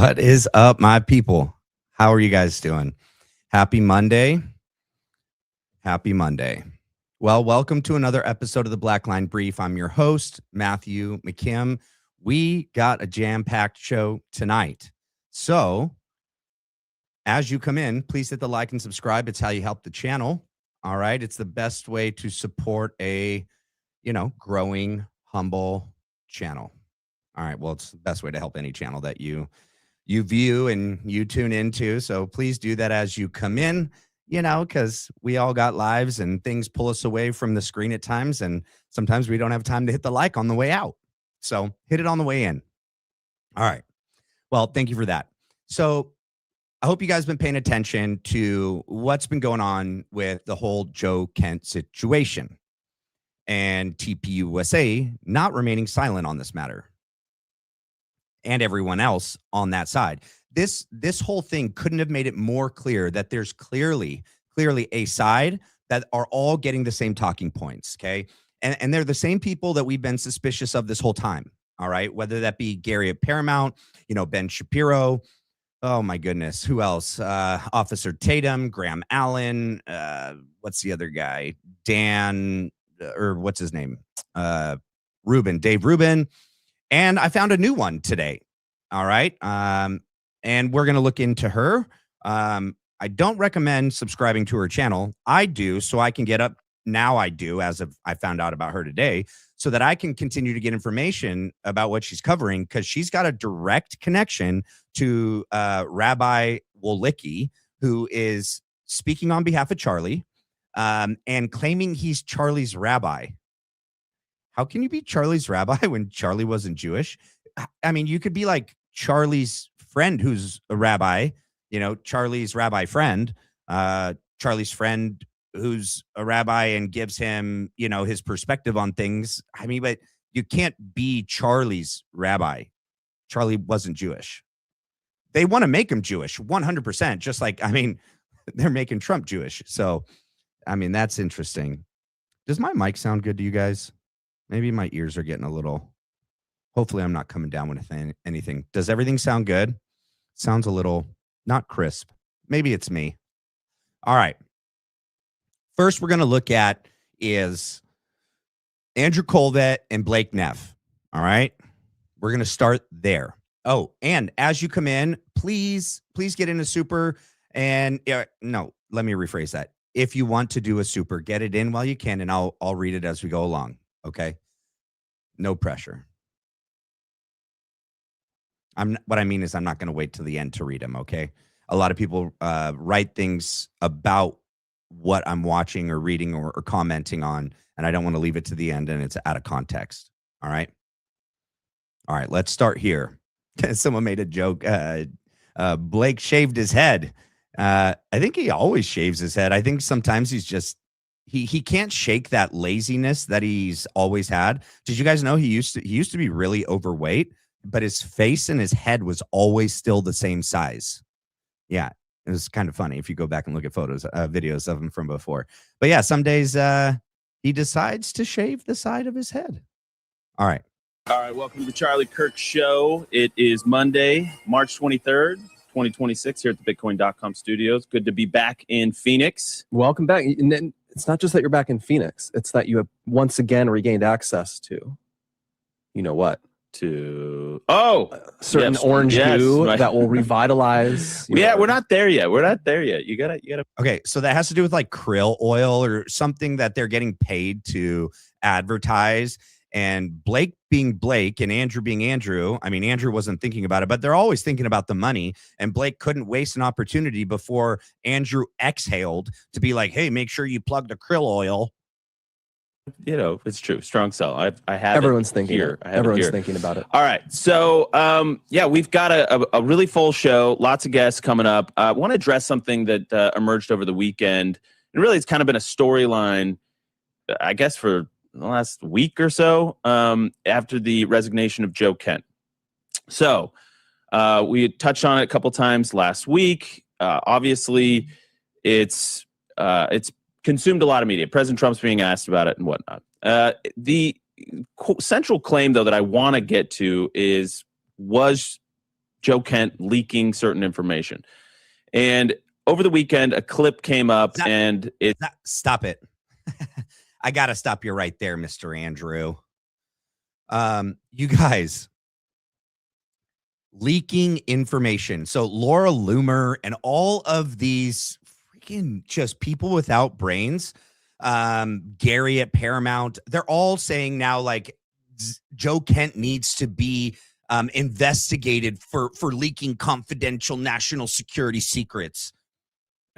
What is up, my people? How are you guys doing? Happy Monday. Happy Monday. Well, welcome to another episode of the Black Line Brief. I'm your host, Matthew McKim. We got a jam-packed show tonight. So, as you come in, please hit the like and subscribe. It's how you help the channel. All right. It's the best way to support a, growing, humble channel. All right. Well, it's the best way to help any channel that you view and you tune into. So please do that as you come in, because we all got lives and things pull us away from the screen at times. And sometimes we don't have time to hit the like on the way out. So hit it on the way in. All right. Well, thank you for that. So I hope you guys have been paying attention to what's been going on with the whole Joe Kent situation and TPUSA not remaining silent on this matter. And everyone else on that side. This whole thing couldn't have made it more clear that there's clearly a side that are all getting the same talking points, okay? And they're the same people that we've been suspicious of this whole time, all right? Whether that be Gary at Paramount, Ben Shapiro, oh my goodness, who else? Officer Tatum, Graham Allen, what's the other guy? Dan, or what's his name? Dave Rubin. And I found a new one today. All right. And we're going to look into her. I don't recommend subscribing to her channel. I do, so I can get up. Now I do, as of I found out about her today, so that I can continue to get information about what she's covering, because she's got a direct connection to Rabbi Wolicki, who is speaking on behalf of Charlie and claiming he's Charlie's rabbi. How can you be Charlie's rabbi when Charlie wasn't Jewish? I mean, you could be like Charlie's friend who's a rabbi, Charlie's rabbi friend, Charlie's friend who's a rabbi and gives him, his perspective on things. I mean, but you can't be Charlie's rabbi. Charlie wasn't Jewish. They want to make him Jewish 100%, just like, they're making Trump Jewish. So, that's interesting. Does my mic sound good to you guys? Maybe my ears are getting a little, hopefully I'm not coming down with anything. Does everything sound good? Sounds a little not crisp. Maybe it's me. All right. First, we're going to look at is Andrew Colvett and Blake Neff. All right. We're going to start there. Oh, and as you come in, please get in a super. And no, let me rephrase that. If you want to do a super, get it in while you can, and I'll read it as we go along. Okay. No pressure. What I mean is I'm not going to wait till the end to read them. Okay. A lot of people write things about what I'm watching or reading or commenting on, and I don't want to leave it to the end and it's out of context. All right. All right. Let's start here. Someone made a joke. Blake shaved his head. I think he always shaves his head. I think sometimes he's just, he can't shake that laziness that he's always had. Did you guys know he used to be really overweight, but his face and his head was always still the same size. Yeah, it was kind of funny if you go back and look at videos of him from before. But yeah, some days he decides to shave the side of his head. All right. Welcome to the Charlie Kirk Show. It is Monday, March 23rd. 2026 here at the Bitcoin.com studios. Good to be back in Phoenix. Welcome back. And then it's not just that you're back in Phoenix. It's that you have once again regained access to, what? To certain orange goo that will revitalize. We're not there yet. You gotta. Okay, so that has to do with like krill oil or something that they're getting paid to advertise. And Blake being Blake and Andrew being Andrew. Andrew wasn't thinking about it, but they're always thinking about the money. And Blake couldn't waste an opportunity before Andrew exhaled to be like, hey, make sure you plug the krill oil. It's true. Strong sell. I have everyone's it thinking here. Everyone's thinking about it. All right. So, we've got a really full show. Lots of guests coming up. I want to address something that emerged over the weekend. And really, it's kind of been a storyline, I guess, for the last week or so after the resignation of Joe Kent. So we had touched on it a couple times last week. Obviously, it's consumed a lot of media. President Trump's being asked about it and whatnot. The central claim, though, that I want to get to was Joe Kent leaking certain information. And over the weekend, a clip came up Stop it. I got to stop you right there, Mr. Andrew. You guys, leaking information. So Laura Loomer and all of these freaking just people without brains, Gary at Paramount, they're all saying now like Joe Kent needs to be investigated for leaking confidential national security secrets.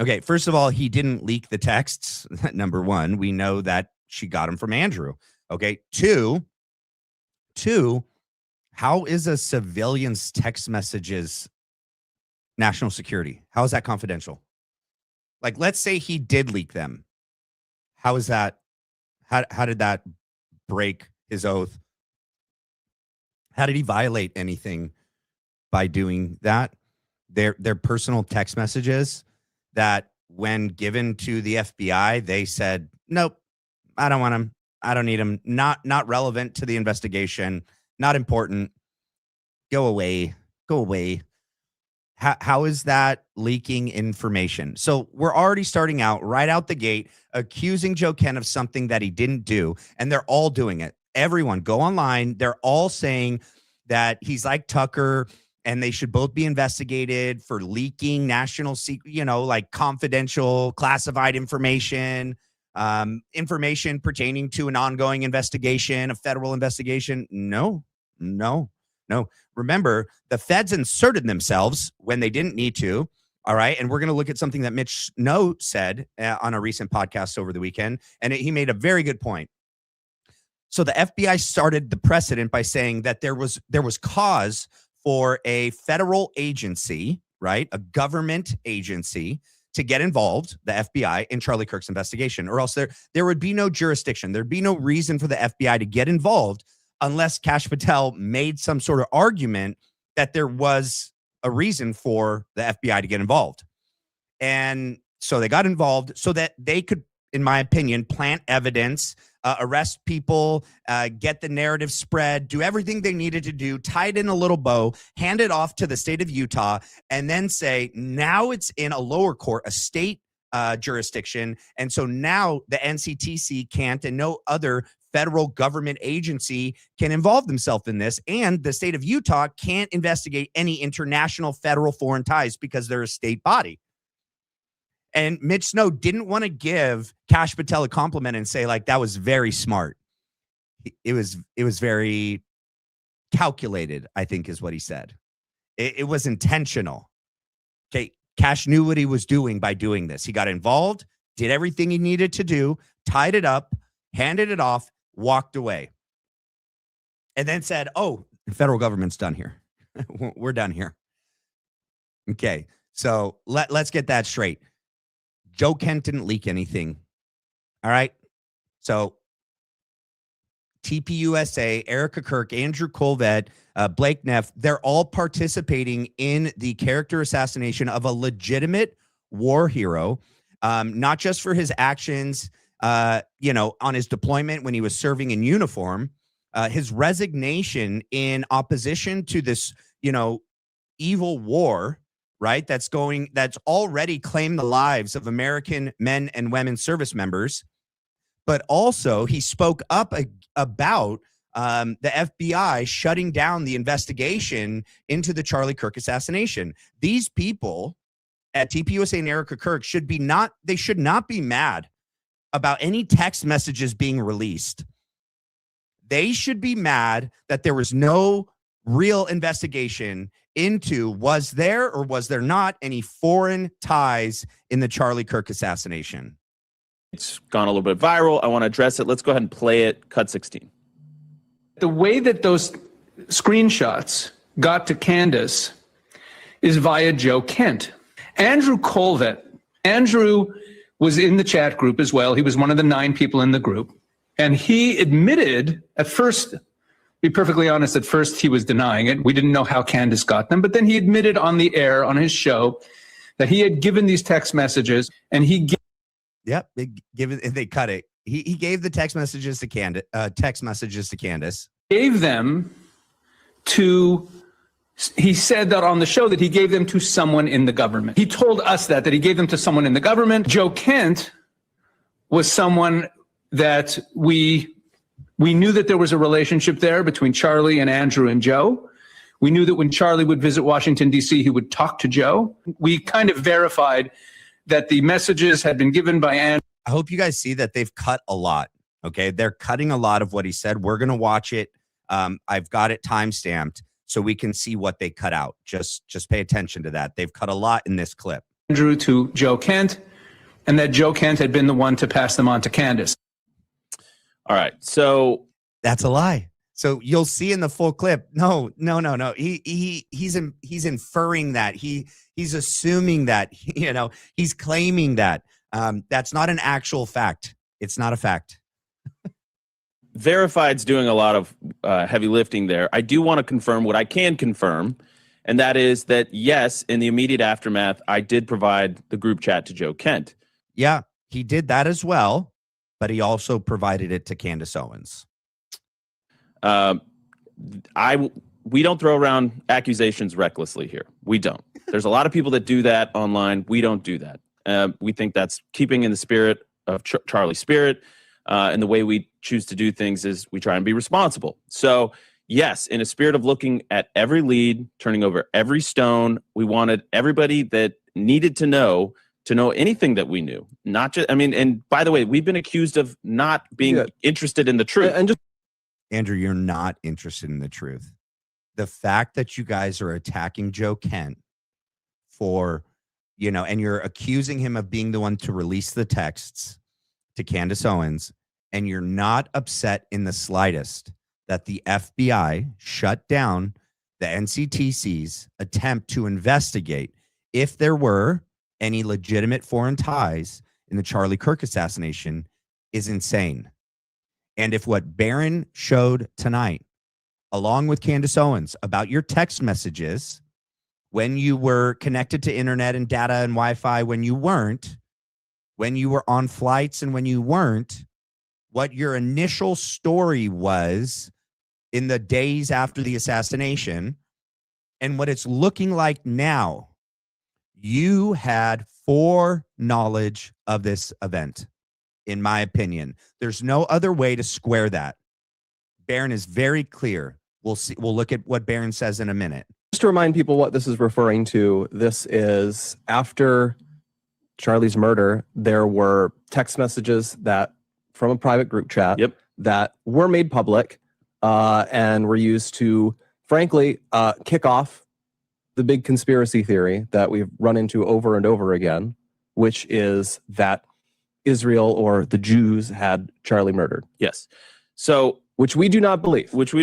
Okay, first of all, he didn't leak the texts. Number one, we know that she got them from Andrew. Okay, two, how is a civilian's text messages national security? How is that confidential? Like, let's say he did leak them. How is that? How did that break his oath? How did he violate anything by doing that? Their personal text messages that when given to the FBI, they said, nope, I don't want them. I don't need them. Not relevant to the investigation. Not important. Go away. Go away. How is that leaking information? So we're already starting out right out the gate, accusing Joe Kent of something that he didn't do. And they're all doing it. Everyone go online. They're all saying that he's like Tucker and they should both be investigated for leaking national secret, like confidential, classified information, information pertaining to an ongoing investigation, a federal investigation. No. Remember, the feds inserted themselves when they didn't need to. All right. And we're going to look at something that Mitch Snow said on a recent podcast over the weekend. And he made a very good point. So the FBI started the precedent by saying that there was cause for a federal agency, right? A government agency to get involved, the FBI, in Charlie Kirk's investigation, or else there would be no jurisdiction. There'd be no reason for the FBI to get involved unless Kash Patel made some sort of argument that there was a reason for the FBI to get involved. And so they got involved so that they could, in my opinion, plant evidence, arrest people, get the narrative spread, do everything they needed to do, tie it in a little bow, hand it off to the state of Utah, and then say, now it's in a lower court, a state jurisdiction. And so now the NCTC can't, and no other federal government agency can involve themselves in this. And the state of Utah can't investigate any international, federal, foreign ties because they're a state body. And Mitch Snow didn't want to give Kash Patel a compliment and say, like, that was very smart. It was very calculated, I think is what he said. It was intentional. Okay, Kash knew what he was doing by doing this. He got involved, did everything he needed to do, tied it up, handed it off, walked away. And then said, oh, the federal government's done here. We're done here. Okay, so let's get that straight. Joe Kent didn't leak anything. All right. So TPUSA, Erika Kirk, Andrew Colvett, Blake Neff, they're all participating in the character assassination of a legitimate war hero, not just for his actions, on his deployment when he was serving in uniform, his resignation in opposition to this, evil war, right? That's already claimed the lives of American men and women service members. But also he spoke up about the FBI shutting down the investigation into the Charlie Kirk assassination. These people at TPUSA and Erika Kirk should not be mad about any text messages being released. They should be mad that there was no real investigation into was there or was there not any foreign ties in the Charlie Kirk assassination. It's gone a little bit viral. I want to address it. Let's go ahead and play it. Cut 16. The way that those screenshots got to Candace is via Joe Kent. Andrew Colvett. Andrew was in the chat group as well. He was one of the 9 people in the group. And he admitted at first, be perfectly honest, at first he was denying it. We didn't know how Candace got them. But then he admitted on the air on his show that he had given these text messages and he Yep, they cut it. He gave the text messages to Candace. Gave them to He said that on the show that he gave them to someone in the government. He told us that he gave them to someone in the government. Joe Kent was someone that we knew that there was a relationship there between Charlie and Andrew and Joe. We knew that when Charlie would visit Washington, D.C., he would talk to Joe. We kind of verified that the messages had been given by Andrew. I hope you guys see that they've cut a lot. Okay. They're cutting a lot of what he said. We're going to watch it. I've got it timestamped so we can see what they cut out. Just pay attention to that. They've cut a lot in this clip. Andrew to Joe Kent, and that Joe Kent had been the one to pass them on to Candace. All right. So that's a lie. So you'll see in the full clip. No. He's inferring that. He's assuming that, he's claiming that. That's not an actual fact. It's not a fact. Verified's doing a lot of heavy lifting there. I do want to confirm what I can confirm, and that is that, yes, in the immediate aftermath, I did provide the group chat to Joe Kent. Yeah, he did that as well, but he also provided it to Candace Owens. We don't throw around accusations recklessly here. We don't. There's a lot of people that do that online. We don't do that. We think that's keeping in the spirit of Charlie's spirit. And the way we choose to do things is we try and be responsible. So, yes, in a spirit of looking at every lead, turning over every stone, we wanted everybody that needed to know anything that we knew. Not just, and by the way, we've been accused of not being interested in the truth. And just Andrew, you're not interested in the truth. The fact that you guys are attacking Joe Kent for, and you're accusing him of being the one to release the texts to Candace Owens, and you're not upset in the slightest that the FBI shut down the NCTC's attempt to investigate if there were any legitimate foreign ties in the Charlie Kirk assassination is insane. And if what Barron showed tonight, along with Candace Owens, about your text messages when you were connected to internet and data and Wi-Fi, when you weren't, when you were on flights and when you weren't, what your initial story was in the days after the assassination, and what it's looking like now, you had foreknowledge of this event, in my opinion. There's no other way to square that. Barron is very clear. We'll see. We'll look at what Barron says in a minute. just to remind people what this is referring to, this is after Charlie's murder, there were text messages that from a private group chat that were made public and were used to, frankly, kick off the big conspiracy theory that we've run into over and over again, which is that Israel or the Jews had Charlie murdered. Yes. So, which we do not believe. But which we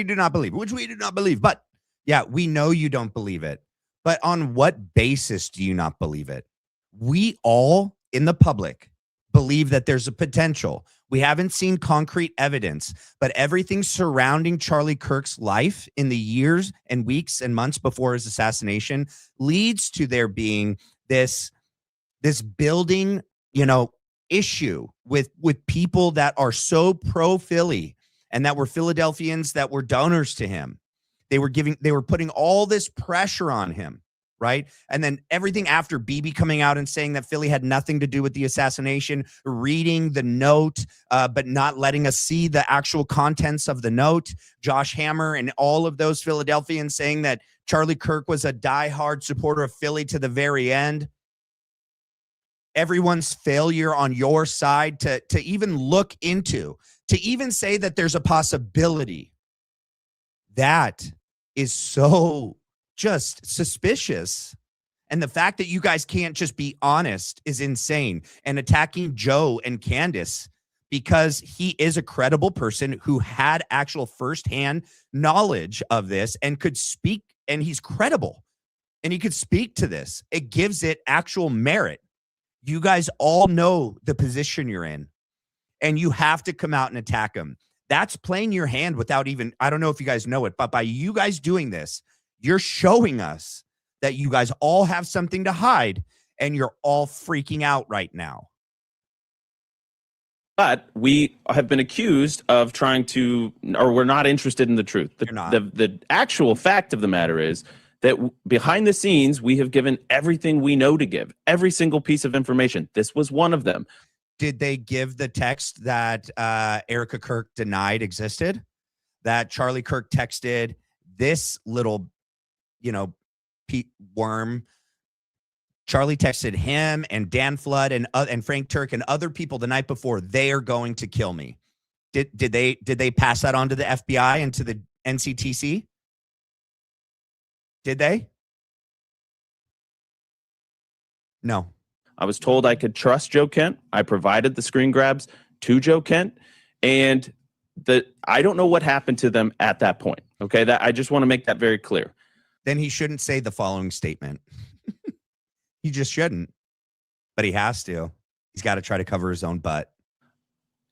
do not believe. But yeah, we know you don't believe it. But on what basis do you not believe it? We all in the public believe that there's a potential. We haven't seen concrete evidence, but everything surrounding Charlie Kirk's life in the years and weeks and months before his assassination leads to there being this building, issue with people that are so pro Philly and that were Philadelphians that were donors to him. They were putting all this pressure on him, right? And then everything after Bibi coming out and saying that Philly had nothing to do with the assassination, reading the note, but not letting us see the actual contents of the note. Josh Hammer and all of those Philadelphians saying that Charlie Kirk was a diehard supporter of Philly to the very end. Everyone's failure on your side to even look into, to even say that there's a possibility. That is so just suspicious. And the fact that you guys can't just be honest is insane. And attacking Joe and Candace because he is a credible person who had actual firsthand knowledge of this and could speak, and he's credible and he could speak to this. It gives it actual merit. You guys all know the position you're in, and you have to come out and attack him. That's playing your hand without even, I don't know if you guys know it, but by you guys doing this, you're showing us that you guys all have something to hide, and you're all freaking out right now. But we have been accused of trying to, or we're not interested in the truth. The actual fact of the matter is that behind the scenes, we have given everything we know to give, every single piece of information. This was one of them. Did they give the text that Erika Kirk denied existed? That Charlie Kirk texted this little, worm. Charlie texted him and Dan Flood and Frank Turk and other people the night before, they are going to kill me. Did they pass that on to the FBI and to the NCTC? Did they? No. I was told I could trust Joe Kent. I provided the screen grabs to Joe Kent, and I don't know what happened to them at that point. Okay, that I just want to make that very clear. Then he shouldn't say the following statement. He just shouldn't, but he has to. He's got to try to cover his own butt.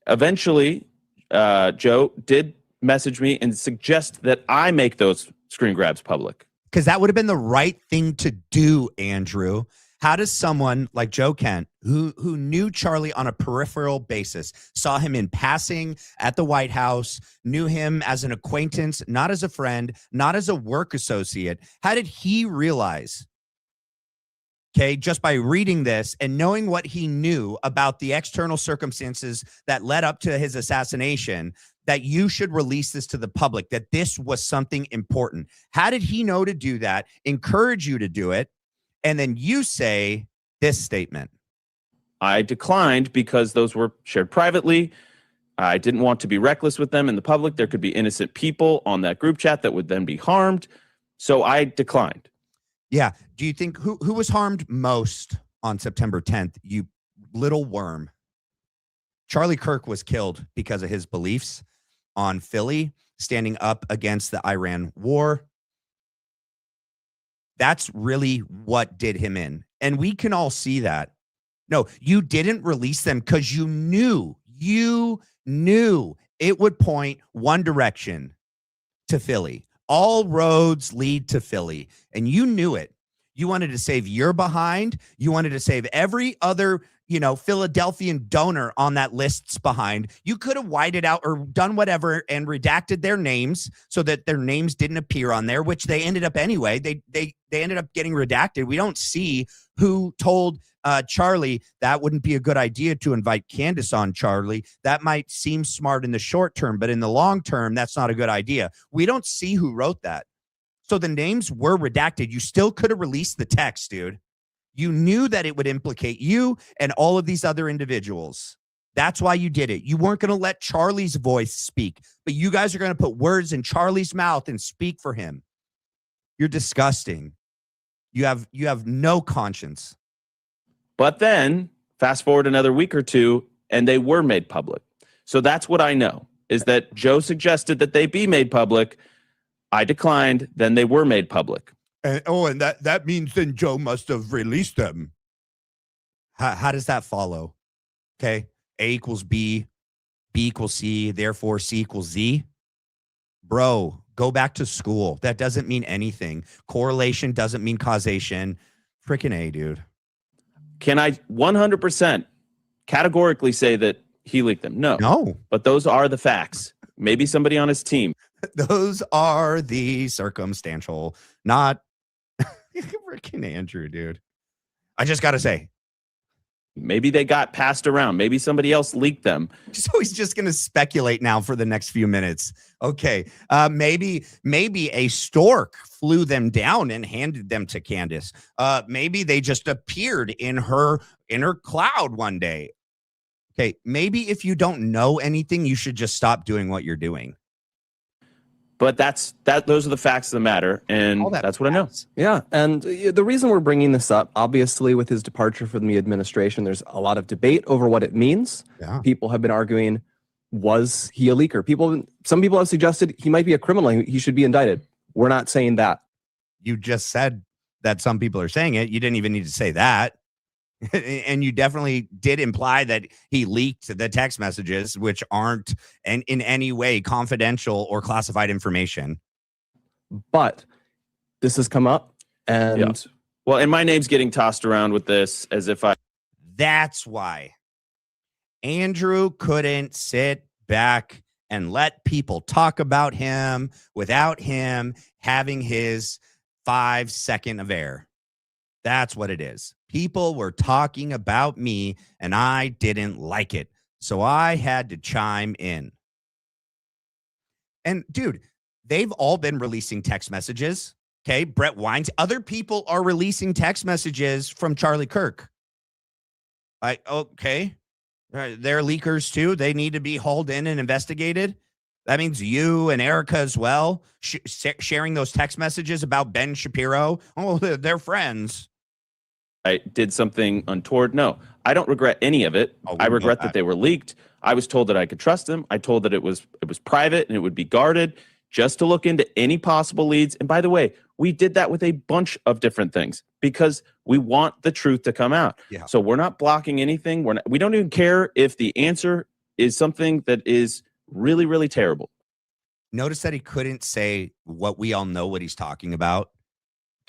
Eventually, Joe did message me and suggest that I make those screen grabs public. Because that would have been the right thing to do, Andrew. How does someone like Joe Kent, who knew Charlie on a peripheral basis, saw him in passing at the White House, knew him as an acquaintance, not as a friend, not as a work associate, how did he realize, okay, just by reading this and knowing what he knew about the external circumstances that led up to his assassination, that you should release this to the public, that this was something important? How did he know to do that, encourage you to do it, and then you say this statement? I declined because those were shared privately. I didn't want to be reckless with them in the public. There could be innocent people on that group chat that would then be harmed. So I declined. Yeah. Do you think who was harmed most on September 10th? You little worm. Charlie Kirk was killed because of his beliefs on Philly, standing up against the Iran war. That's really what did him in. And we can all see that. No, you didn't release them because you knew it would point one direction, to Philly. All roads lead to Philly. And you knew it. You wanted to save your behind. You wanted to save every other, Philadelphian donor on that list's behind. You could have whited out or done whatever and redacted their names so that their names didn't appear on there, which they ended up anyway. They ended up getting redacted. We don't see who told Charlie that wouldn't be a good idea to invite Candace on, Charlie. That might seem smart in the short term, but in the long term, that's not a good idea. We don't see who wrote that. So the names were redacted. You still could have released the text, dude. You knew that it would implicate you and all of these other individuals. That's why you did it. You weren't going to let Charlie's voice speak, but you guys are going to put words in Charlie's mouth and speak for him. You're disgusting. You have no conscience. But then fast forward another week or two, and they were made public. So that's what I know, is that Joe suggested that they be made public. I declined. Then they were made public. And that means then Joe must have released them. How does that follow? Okay. A equals B, B equals C, therefore C equals Z. Bro, go back to school. That doesn't mean anything. Correlation doesn't mean causation. Freaking A, dude. Can I 100% categorically say that he leaked them? No. But those are the facts. Maybe somebody on his team. Those are the circumstantial, not freaking Andrew, dude. I just got to say. Maybe they got passed around. Maybe somebody else leaked them. So he's just going to speculate now for the next few minutes. Okay. Maybe a stork flew them down and handed them to Candace. Maybe they just appeared in her cloud one day. Okay. Maybe if you don't know anything, you should just stop doing what you're doing. But those are the facts of the matter, and that's what I know. Yeah, and the reason we're bringing this up, obviously, with his departure from the administration, there's a lot of debate over what it means. Yeah. People have been arguing, was he a leaker? Some people have suggested he might be a criminal. He should be indicted. We're not saying that. You just said that some people are saying it. You didn't even need to say that. And you definitely did imply that he leaked the text messages, which aren't in any way confidential or classified information. But this has come up, and yeah. Well, and my name's getting tossed around with this as if I. That's why. Andrew couldn't sit back and let people talk about him without him having his 5-second of air. That's what it is. People were talking about me and I didn't like it. So I had to chime in. And dude, they've all been releasing text messages. Okay. Brett Wines, other people are releasing text messages from Charlie Kirk. Okay. They're leakers too. They need to be hauled in and investigated. That means you and Erika as well, sharing those text messages about Ben Shapiro. Oh, they're friends. I did something untoward. No, I don't regret any of it. I regret that they were leaked. I was told that I could trust them. I told that it was private and it would be guarded just to look into any possible leads. And by the way, we did that with a bunch of different things because we want the truth to come out. Yeah. So we're not blocking anything. We don't even care if the answer is something that is really, really terrible. Notice that he couldn't say what we all know what he's talking about.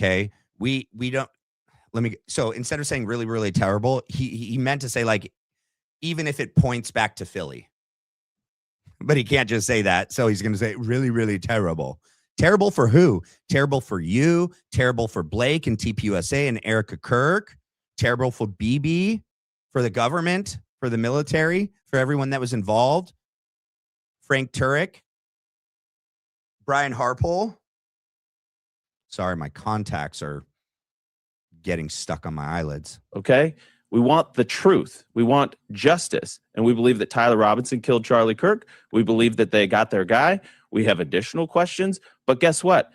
Okay. We don't, so instead of saying really, really terrible, he meant to say like, even if it points back to Philly, but he can't just say that. So he's going to say really, really terrible. Terrible for who? Terrible for you. Terrible for Blake and TPUSA and Erika Kirk. Terrible for BB, for the government, for the military, for everyone that was involved. Frank Turek, Brian Harpole. Sorry, my contacts are getting stuck on my eyelids. Okay. We want the truth. We want justice. And we believe that Tyler Robinson killed Charlie Kirk. We believe that they got their guy. We have additional questions. But guess what?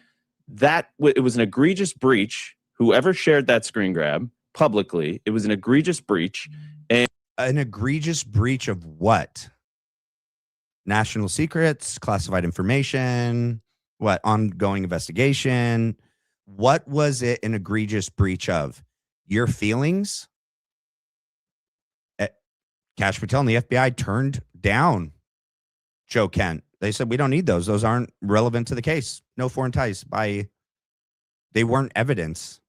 It was an egregious breach. Whoever shared that screen grab publicly, it was an egregious breach. And an egregious breach of what? National secrets, classified information, what? Ongoing investigation. What was it an egregious breach of? Your feelings? Cash Patel and the FBI turned down Joe Kent. They said, we don't need those. Those aren't relevant to the case. No foreign ties. They weren't evidence.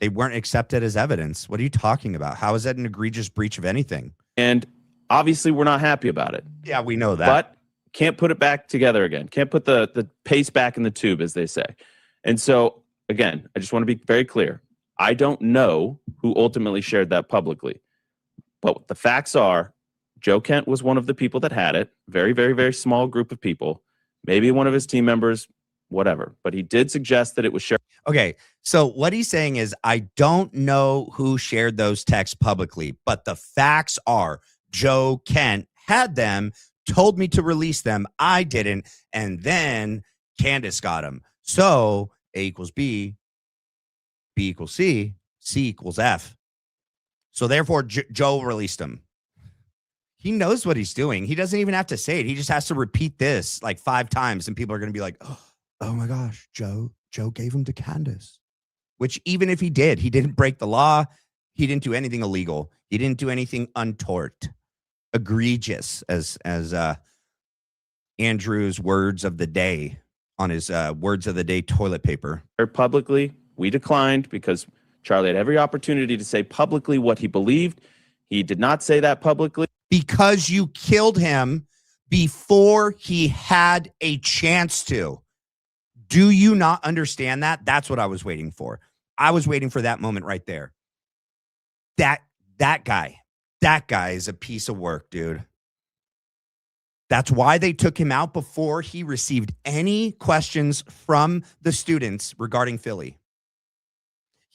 They weren't accepted as evidence. What are you talking about? How is that an egregious breach of anything? And obviously we're not happy about it. Yeah, we know that. But can't put it back together again. Can't put the paste back in the tube, as they say. And so, again, I just want to be very clear. I don't know who ultimately shared that publicly. But the facts are, Joe Kent was one of the people that had it. Very, very, very small group of people. Maybe one of his team members, whatever. But he did suggest that it was shared. Okay, so what he's saying is, I don't know who shared those texts publicly, but the facts are Joe Kent had them, told me to release them. I didn't. And then Candace got them. So A equals B, B equals C, C equals F. So therefore, Joe released him. He knows what he's doing. He doesn't even have to say it. He just has to repeat this like 5 times, and people are going to be like, oh my gosh, Joe gave him to Candace. Which even if he didn't break the law. He didn't do anything illegal. He didn't do anything untoward, egregious, as Andrew's words of the day on his words of the day toilet paper. Publicly, we declined because Charlie had every opportunity to say publicly what he believed. He did not say that publicly. Because you killed him before he had a chance to. Do you not understand that? That's what I was waiting for. I was waiting for that moment right there. That guy is a piece of work, dude. That's why they took him out before he received any questions from the students regarding Philly.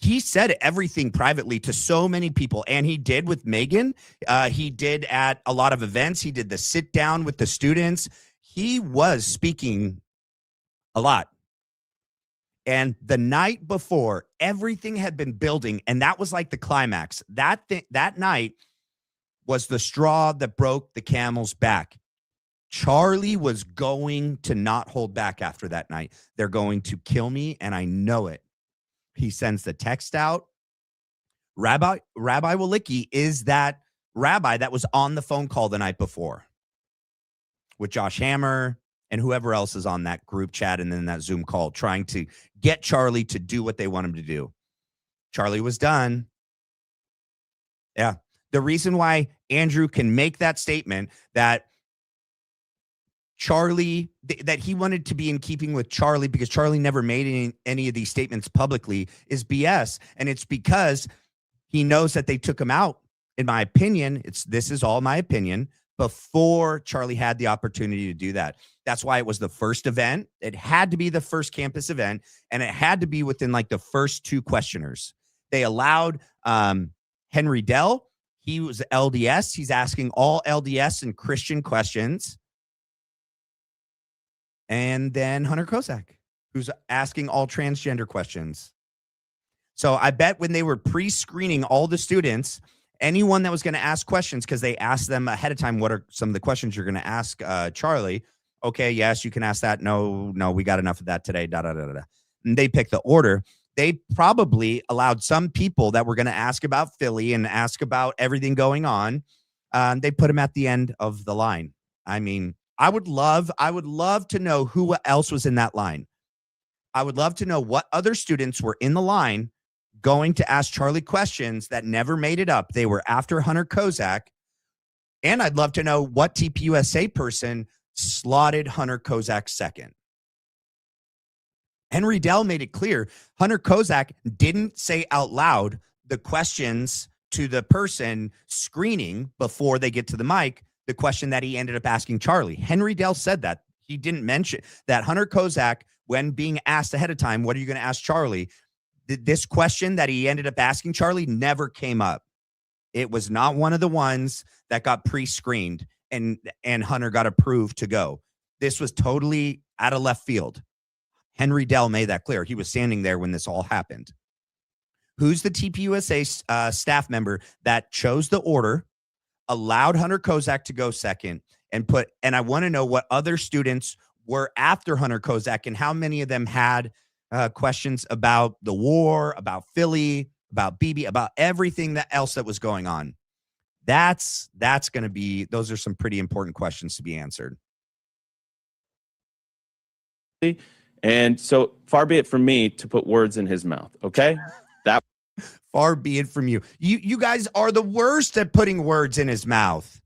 He said everything privately to so many people, and he did with Megan. He did at a lot of events. He did the sit down with the students. He was speaking a lot. And the night before, everything had been building, and that was like the climax. That night was the straw that broke the camel's back. Charlie was going to not hold back after that night. They're going to kill me, and I know it. He sends the text out. Rabbi Wolicki is that rabbi that was on the phone call the night before with Josh Hammer and whoever else is on that group chat and then that Zoom call trying to get Charlie to do what they want him to do. Charlie was done. Yeah. The reason why Andrew can make that statement that Charlie, that he wanted to be in keeping with Charlie because Charlie never made any of these statements publicly is BS. And it's because he knows that they took him out. In my opinion, this is all my opinion, before Charlie had the opportunity to do that. That's why it was the first event. It had to be the first campus event, and it had to be within like the first 2 questioners. They allowed Henry Dell. He was LDS. He's asking all LDS and Christian questions. And then Hunter Kozak, who's asking all transgender questions. So I bet when they were pre-screening all the students, anyone that was going to ask questions, because they asked them ahead of time, what are some of the questions you're going to ask Charlie? Okay, yes, you can ask that. No, we got enough of that today. And they picked the order. They probably allowed some people that were going to ask about Philly and ask about everything going on. They put them at the end of the line. I mean, I would love to know who else was in that line. I would love to know what other students were in the line going to ask Charlie questions that never made it up. They were after Hunter Kozak. And I'd love to know what TPUSA person slotted Hunter Kozak second. Henry Dell made it clear Hunter Kozak didn't say out loud the questions to the person screening before they get to the mic, the question that he ended up asking Charlie. Henry Dell said that. He didn't mention that Hunter Kozak, when being asked ahead of time, what are you going to ask Charlie? This question that he ended up asking Charlie never came up. It was not one of the ones that got pre-screened and Hunter got approved to go. This was totally out of left field. Henry Dell made that clear. He was standing there when this all happened. Who's the TPUSA staff member that chose the order, allowed Hunter Kozak to go second, and I want to know what other students were after Hunter Kozak and how many of them had questions about the war, about Philly, about BB, about everything else that was going on. That's going to be, those are some pretty important questions to be answered. And so far be it from me to put words in his mouth. Okay. That far be it from you. You guys are the worst at putting words in his mouth.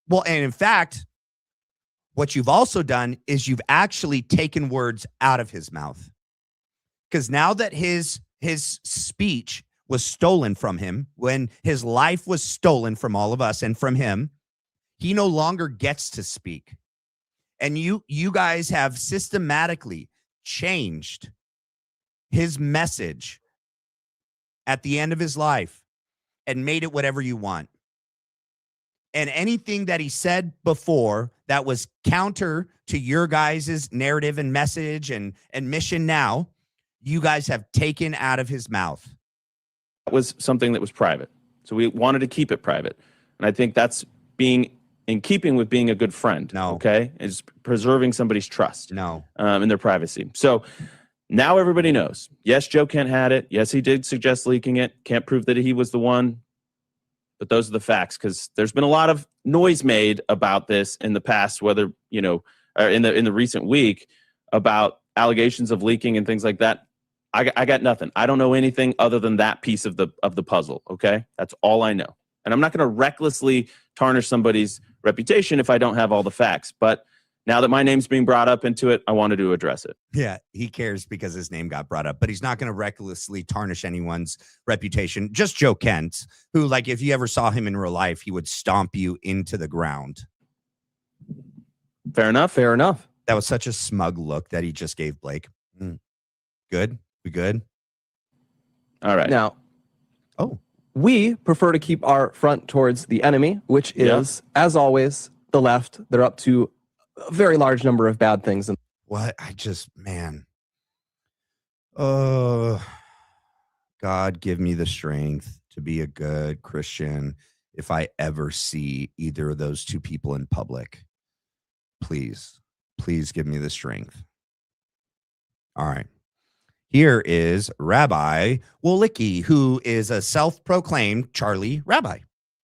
Well, and in fact, what you've also done is you've actually taken words out of his mouth. Because now that his speech was stolen from him, when his life was stolen from all of us and from him, he no longer gets to speak. And you guys have systematically changed his message at the end of his life and made it whatever you want. And anything that he said before that was counter to your guys' narrative and message and mission now, you guys have taken out of his mouth. That was something that was private. So we wanted to keep it private. And I think that's being in keeping with being a good friend. No. Okay? It's preserving somebody's trust. No. In their privacy. So now everybody knows. Yes, Joe Kent had it. Yes, he did suggest leaking it. Can't prove that he was the one. But those are the facts, because there's been a lot of noise made about this in the past, whether, or in the recent week, about allegations of leaking and things like that. I got nothing. I don't know anything other than that piece of the puzzle. Okay, that's all I know. And I'm not going to recklessly tarnish somebody's reputation if I don't have all the facts. But now that my name's being brought up into it, I wanted to address it. Yeah, he cares because his name got brought up, but he's not going to recklessly tarnish anyone's reputation. Just Joe Kent, who, like, if you ever saw him in real life, he would stomp you into the ground. Fair enough. Fair enough. That was such a smug look that he just gave Blake. Good? We good? All right. Now, we prefer to keep our front towards the enemy, which is, as always, the left. They're up to a very large number of bad things. What? Man. Oh, God, give me the strength to be a good Christian if I ever see either of those two people in public. Please give me the strength. All right. Here is Rabbi Wolicki, who is a self-proclaimed Charlie rabbi.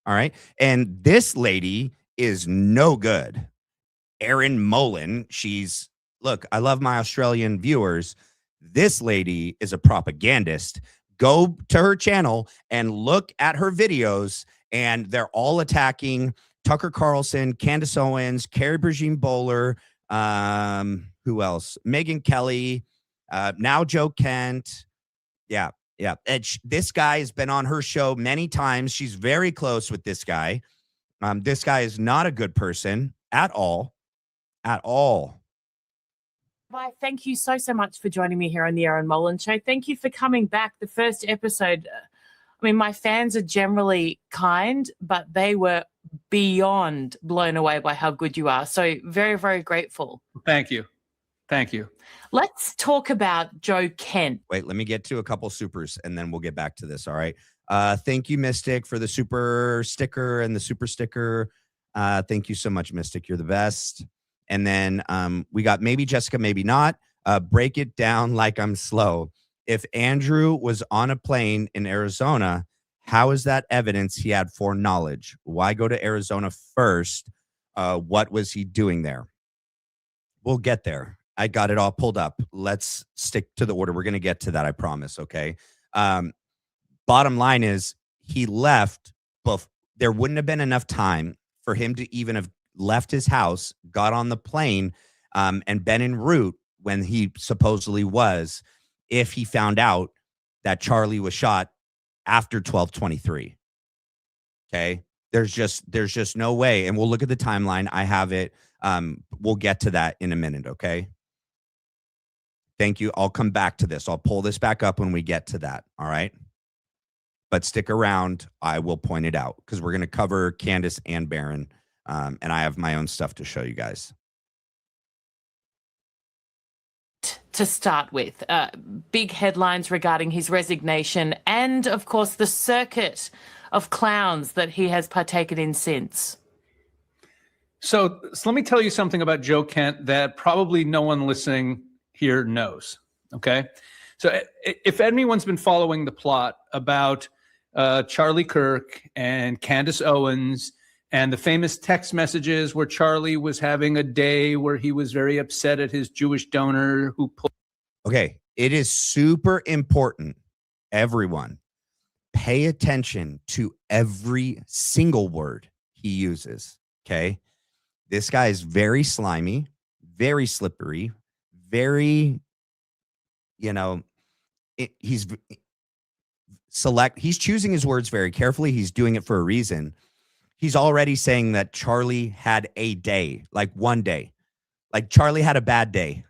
All right. And this lady is no good. Erin Mullen, look, I love my Australian viewers. This lady is a propagandist Go to her channel and look at her videos, and they're all attacking Tucker Carlson, Candace Owens, Carrie Brigitte Bowler, who else? Megyn Kelly, now Joe Kent. Yeah. And this guy has been on her show many times. She's very close with this guy. This guy is not a good person at all. At all. Bye. Thank you so much for joining me here on the Aaron Molan Show. Thank you for coming back. The first episode, I mean, my fans are generally kind, but they were beyond blown away by how good you are. So very, very grateful. Thank you. Thank you. Let's talk about Joe Kent. Wait, let me get to a couple supers and then we'll get back to this. All right. Thank you, Mystic, for the super sticker and the super sticker. Thank you so much, Mystic. You're the best. And then we got maybe Jessica, maybe not. Break it down like I'm slow. If Andrew was on a plane in Arizona, how is that evidence he had foreknowledge? Why go to Arizona first? What was he doing there? We'll get there. I got it all pulled up. Let's stick to the order. We're going to get to that, I promise, okay? Bottom line is he left, but there wouldn't have been enough time for him to even have left his house, got on the plane, and been en route when he supposedly was, if he found out that Charlie was shot after 12/23. Okay. There's just no way. And we'll look at the timeline. I have it. We'll get to that in a minute. Okay. Thank you. I'll come back to this. I'll pull this back up when we get to that. All right. But stick around. I will point it out because we're going to cover Candace and Barron. And I have my own stuff to show you guys. To start with, big headlines regarding his resignation and, of course, the circuit of clowns that he has partaken in since. So let me tell you something about Joe Kent that probably no one listening here knows, okay? So if anyone's been following the plot about Charlie Kirk and Candace Owens and the famous text messages where Charlie was having a day where he was very upset at his Jewish donor who pulled. Okay, it is super important, everyone. Pay attention to every single word he uses, okay? This guy is very slimy, very slippery, very, he's choosing his words very carefully. He's doing it for a reason. He's already saying that Charlie had a day, like one day. Like Charlie had a bad day.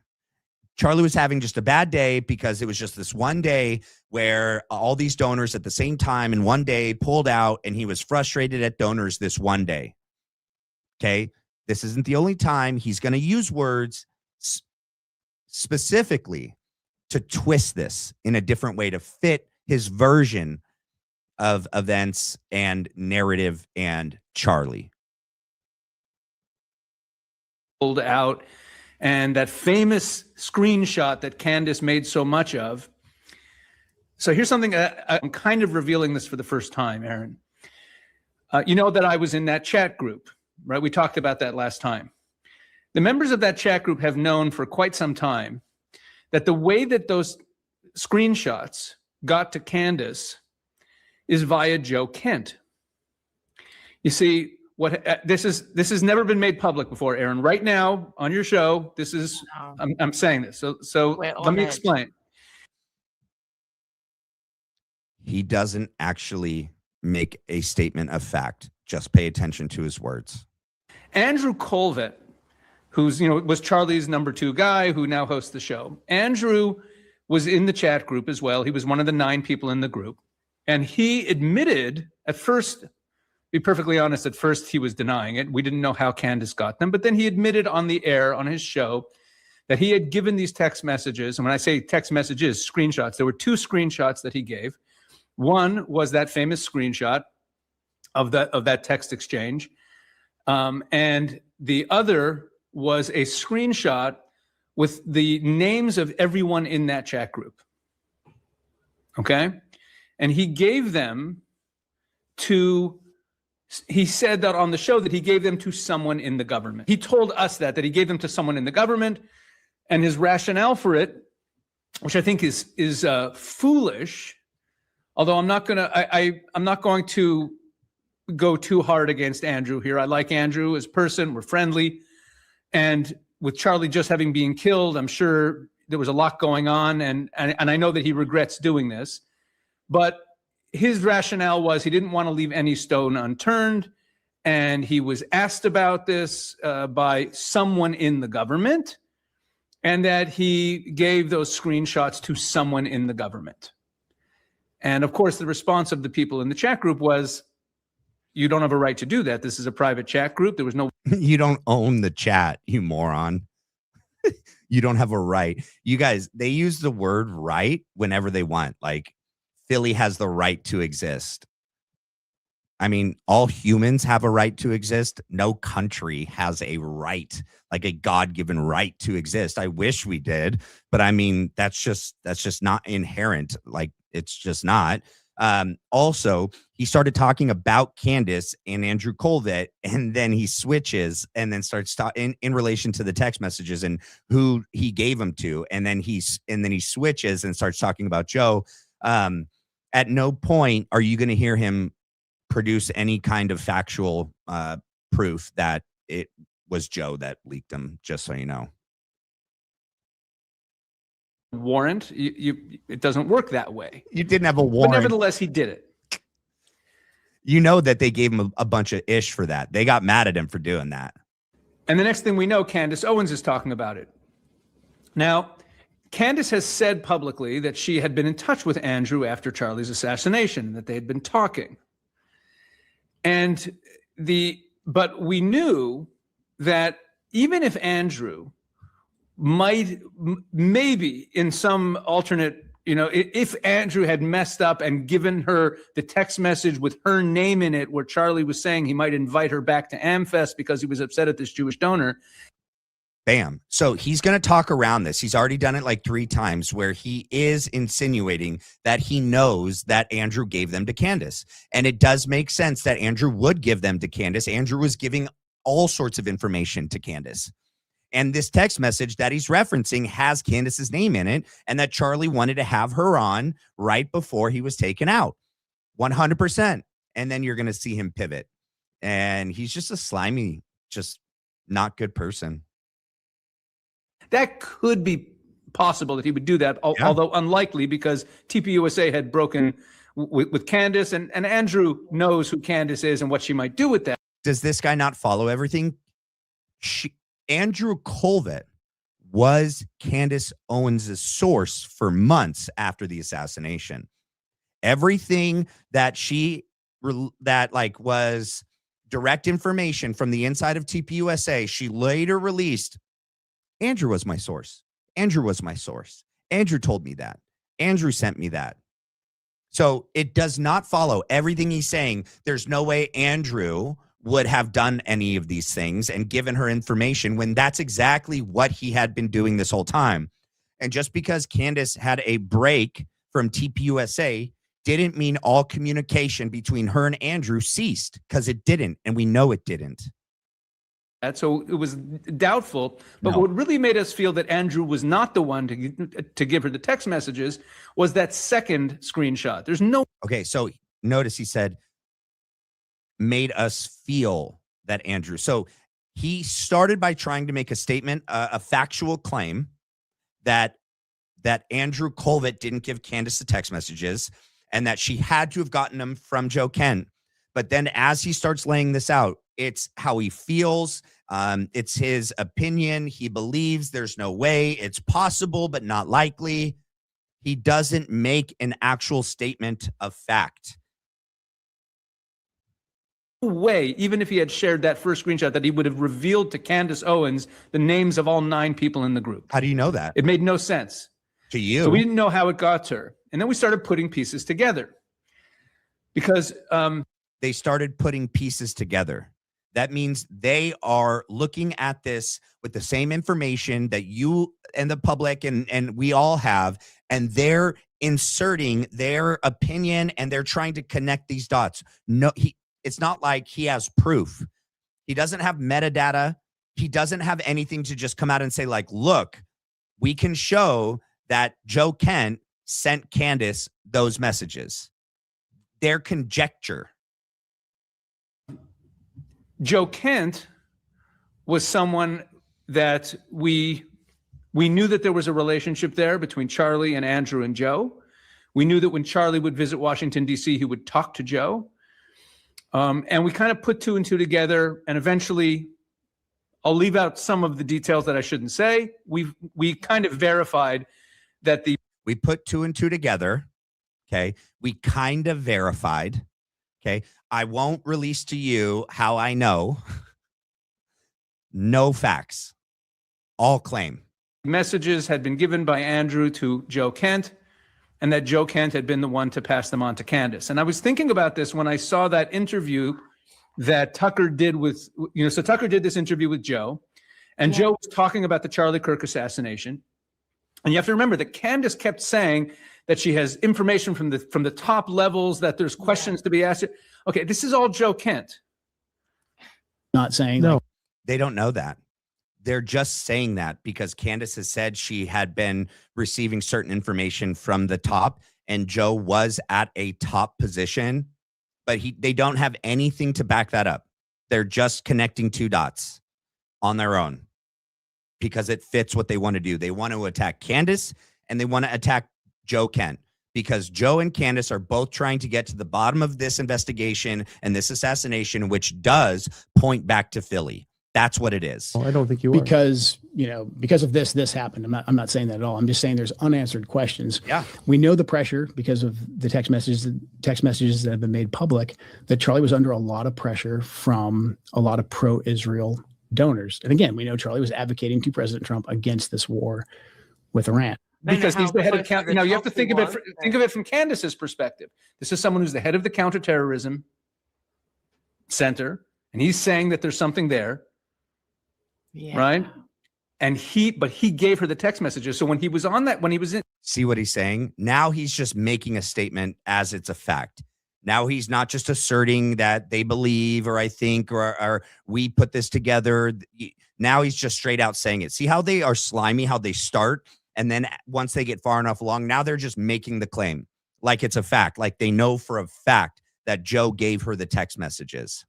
Charlie was having just a bad day because it was just this one day where all these donors at the same time in one day pulled out, and he was frustrated at donors this one day. Okay? This isn't the only time. He's going to use words specifically to twist this in a different way to fit his version of events and narrative and Charlie. Pulled out, and that famous screenshot that Candace made so much of. So here's something I'm kind of revealing this for the first time, Aaron. You know that I was in that chat group, right? We talked about that last time. The members of that chat group have known for quite some time that the way that those screenshots got to Candace is via Joe Kent. You see, this has never been made public before, Aaron. Right now on your show, this is I'm saying this. So let me explain. He doesn't actually make a statement of fact. Just pay attention to his words. Andrew Colvett, who's was Charlie's number 2 guy, who now hosts the show. Andrew was in the chat group as well. He was one of the 9 people in the group. And he admitted at first, be perfectly honest, at first he was denying it. We didn't know how Candace got them. But then he admitted on the air on his show that he had given these text messages. And when I say text messages, screenshots, there were 2 screenshots that he gave. One was that famous screenshot of that text exchange. And the other was a screenshot with the names of everyone in that chat group. Okay? And he gave them to, he said that on the show that he gave them to someone in the government. He told us that he gave them to someone in the government, and his rationale for it, which I think is foolish, Although I'm not going to go too hard against Andrew here. I like Andrew as a person. We're friendly. And with Charlie just having been killed, I'm sure there was a lot going on. And I know that he regrets doing this. But his rationale was he didn't want to leave any stone unturned. And he was asked about this by someone in the government, and that he gave those screenshots to someone in the government. And of course, the response of the people in the chat group was, you don't have a right to do that. This is a private chat group. There was no. You don't own the chat, you moron. You don't have a right. You guys, they use the word right whenever they want. Like, Philly has the right to exist. I mean, all humans have a right to exist. No country has a right, like a God-given right to exist. I wish we did, but I mean, that's just not inherent. Like, it's just not. Also, he started talking about Candace and Andrew Colvett, and then he switches and then starts in relation to the text messages and who he gave them to, and then he switches and starts talking about Joe. At no point are you going to hear him produce any kind of factual proof that it was Joe that leaked them, just so you know. Warrant. It doesn't work that way. You didn't have a warrant. But nevertheless, he did it. You know that they gave him a bunch of ish for that. They got mad at him for doing that. And the next thing we know, Candace Owens is talking about it. Now, Candace has said publicly that she had been in touch with Andrew after Charlie's assassination, that they had been talking. But we knew that even if Andrew might, maybe in some alternate, if Andrew had messed up and given her the text message with her name in it, where Charlie was saying he might invite her back to AmFest because he was upset at this Jewish donor. Bam. So he's going to talk around this. He's already done it like 3 times where he is insinuating that he knows that Andrew gave them to Candace. And it does make sense that Andrew would give them to Candace. Andrew was giving all sorts of information to Candace. And this text message that he's referencing has Candace's name in it, and that Charlie wanted to have her on right before he was taken out. 100%. And then you're going to see him pivot. And he's just a slimy, just not good person. That could be possible that he would do that, although unlikely, because TPUSA had broken with Candace, and Andrew knows who Candace is and what she might do with that. Does this guy not follow everything? Andrew Colvett was Candace Owens' source for months after the assassination. Everything that was direct information from the inside of TPUSA, she later released. Andrew was my source. Andrew was my source. Andrew told me that. Andrew sent me that. So it does not follow everything he's saying. There's no way Andrew would have done any of these things and given her information when that's exactly what he had been doing this whole time. And just because Candace had a break from TPUSA didn't mean all communication between her and Andrew ceased, because it didn't. And we know it didn't. So it was doubtful, but what really made us feel that Andrew was not the one to give her the text messages was that second screenshot. There's no. Okay, so notice he said, made us feel that Andrew. So he started by trying to make a statement, a factual claim that Andrew Colvett didn't give Candace the text messages and that she had to have gotten them from Joe Kent. But then as he starts laying this out, it's how he feels. It's his opinion. He believes there's no way. It's possible, but not likely. He doesn't make an actual statement of fact. No way, even if he had shared that first screenshot, that he would have revealed to Candace Owens the names of all 9 people in the group. How do you know that? It made no sense. To you. So we didn't know how it got to her. And then we started putting pieces together. Because they started putting pieces together. That means they are looking at this with the same information that you and the public and we all have, and they're inserting their opinion and they're trying to connect these dots. No, it's not like he has proof. He doesn't have metadata. He doesn't have anything to just come out and say, like, look, we can show that Joe Kent sent Candace those messages. their conjecture. Joe Kent was someone that we knew that there was a relationship there between Charlie and Andrew and Joe. We knew that when Charlie would visit Washington, D.C., he would talk to Joe. And we kind of put two and two together, and eventually, I'll leave out some of the details that I shouldn't say. We kind of verified that we put two and two together. Okay. We kind of verified. Okay. I won't release to you how I know. No facts. All claim. Messages had been given by Andrew to Joe Kent, and that Joe Kent had been the one to pass them on to Candace. And I was thinking about this when I saw that interview that Tucker did with, so Tucker did this interview with Joe, and Joe was talking about the Charlie Kirk assassination. And you have to remember that Candace kept saying that she has information from the top levels, that there's questions to be asked. Okay, this is all Joe Kent. Not saying no. They don't know that. They're just saying that because Candace has said she had been receiving certain information from the top, and Joe was at a top position, but they don't have anything to back that up. They're just connecting two dots on their own because it fits what they want to do. They want to attack Candace and they want to attack Joe Kent because Joe and Candace are both trying to get to the bottom of this investigation and this assassination, which does point back to Philly. That's what it is. I don't think you are. Because of this happened. I'm not saying that at all. I'm just saying there's unanswered questions. Yeah. We know the pressure because of the text messages that have been made public, that Charlie was under a lot of pressure from a lot of pro-Israel donors. And again, we know Charlie was advocating to President Trump against this war with Iran. Because he's the head of counter. Now you have to think of it from Candace's perspective. This is someone who's the head of the counterterrorism center, and he's saying that there's something there. Yeah. Right. And he gave her the text messages. So when he was in. See what he's saying? Now he's just making a statement as it's a fact. Now he's not just asserting that they believe, or I think, or we put this together. Now he's just straight out saying it. See how they are slimy, how they start. And then once they get far enough along, now they're just making the claim like it's a fact, like they know for a fact that Joe gave her the text messages.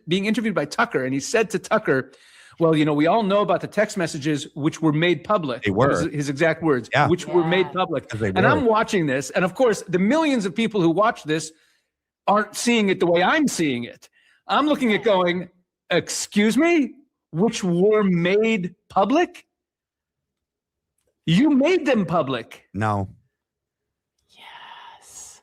Being interviewed by Tucker, and he said to Tucker, well, we all know about the text messages which were made public. They were his exact words, which were made public. And I'm watching this. And of course, the millions of people who watch this aren't seeing it the way I'm seeing it. I'm looking at going, excuse me, which were made public? You made them public. No. Yes.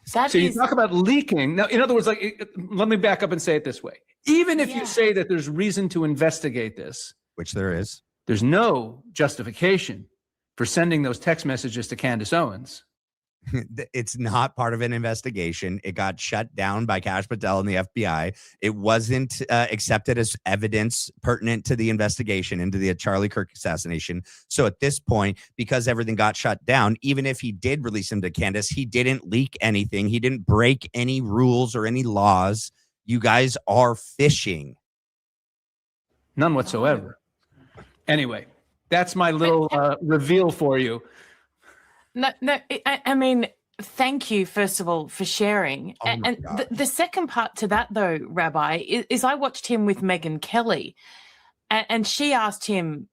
So you talk about leaking. Now, in other words, let me back up and say it this way. Even if you say that there's reason to investigate this, which there is, there's no justification for sending those text messages to Candace Owens. It's not part of an investigation. It got shut down by Kash Patel and the FBI. It wasn't accepted as evidence pertinent to the investigation into the Charlie Kirk assassination. So at this point, because everything got shut down, even if he did release him to Candace, he didn't leak anything. He didn't break any rules or any laws. You guys are fishing. None whatsoever. Anyway, that's my little reveal for you. No, I mean, thank you, first of all, for sharing. And the second part to that, though, Rabbi, is I watched him with Megyn Kelly, and she asked him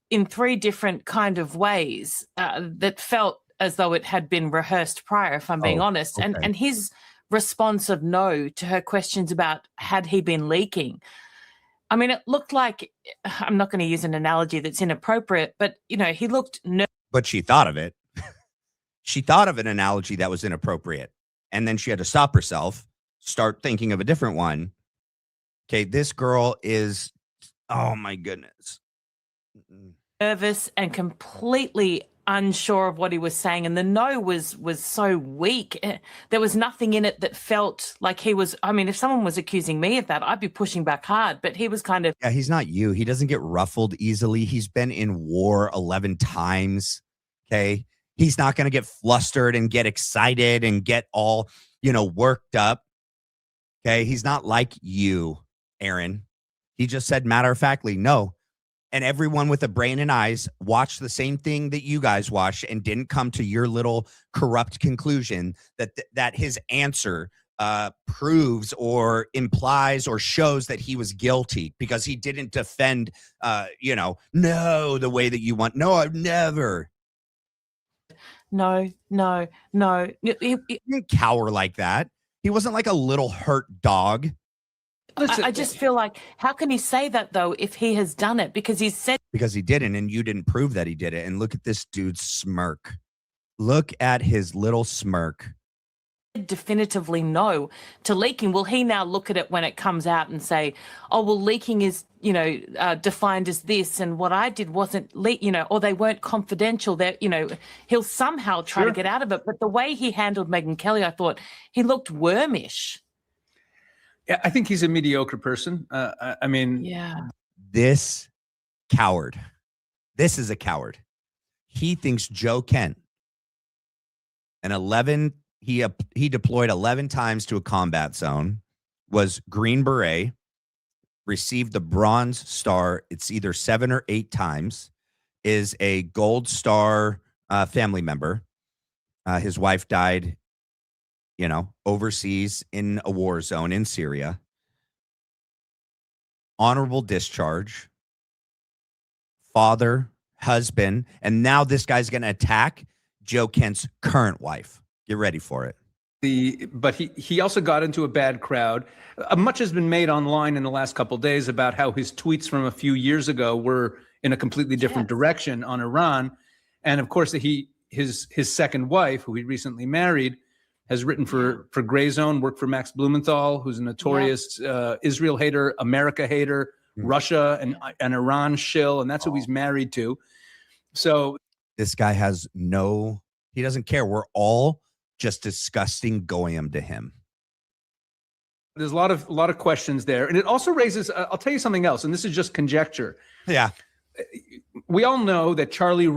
in 3 different kind of ways that felt as though it had been rehearsed prior, if I'm being honest. Okay. And his response of no to her questions about had he been leaking. I mean, it looked like, I'm not going to use an analogy that's inappropriate, but, he looked nervous. But she thought of it. She thought of an analogy that was inappropriate. And then she had to stop herself, start thinking of a different one. Okay, this girl is, oh my goodness. Nervous and completely unsure of what he was saying, and the no was so weak. There was nothing in it that felt like he was. I mean, if someone was accusing me of that, I'd be pushing back hard, but he was kind of. Yeah, he's not you. He doesn't get ruffled easily. He's been in war 11 times. Okay, he's not going to get flustered and get excited and get all worked up. Okay, he's not like you, Aaron. He just said matter of factly, no. and everyone with a brain and eyes watched the same thing that you guys watched and didn't come to your little corrupt conclusion that his answer proves or implies or shows that he was guilty because he didn't defend, no, the way that you want. No, I've never. No. He didn't cower like that. He wasn't like a little hurt dog. I just feel like, how can he say that though if he has done it? Because he said because he didn't, and you didn't prove that he did it. And look at this dude's smirk. Look at his little smirk. Definitively no to leaking. Will he now look at it when it comes out and say, oh, well, leaking is, defined as this, and what I did wasn't or they weren't confidential? That, he'll somehow try to get out of it. But the way he handled Megyn Kelly, I thought he looked wormish. Yeah, I think he's a mediocre person. Yeah. This coward. This is a coward. He thinks Joe Kent, he deployed 11 times to a combat zone, was Green Beret, received the Bronze Star. It's either 7 or 8 times, is a Gold Star family member. His wife died, overseas in a war zone in Syria. Honorable discharge, father, husband, and now this guy's going to attack Joe Kent's current wife. Get ready for it. But he also got into a bad crowd. Much has been made online in the last couple of days about how his tweets from a few years ago were in a completely different direction on Iran. And of course, his second wife, who he recently married, has written for Gray Zone, worked for Max Blumenthal, who's a notorious Israel hater, America hater, Russia and Iran shill, and that's who he's married to. So this guy he doesn't care. We're all just disgusting goyim to him. There's a lot of questions there. And it also raises, I'll tell you something else, and this is just conjecture. Yeah. We all know that Charlie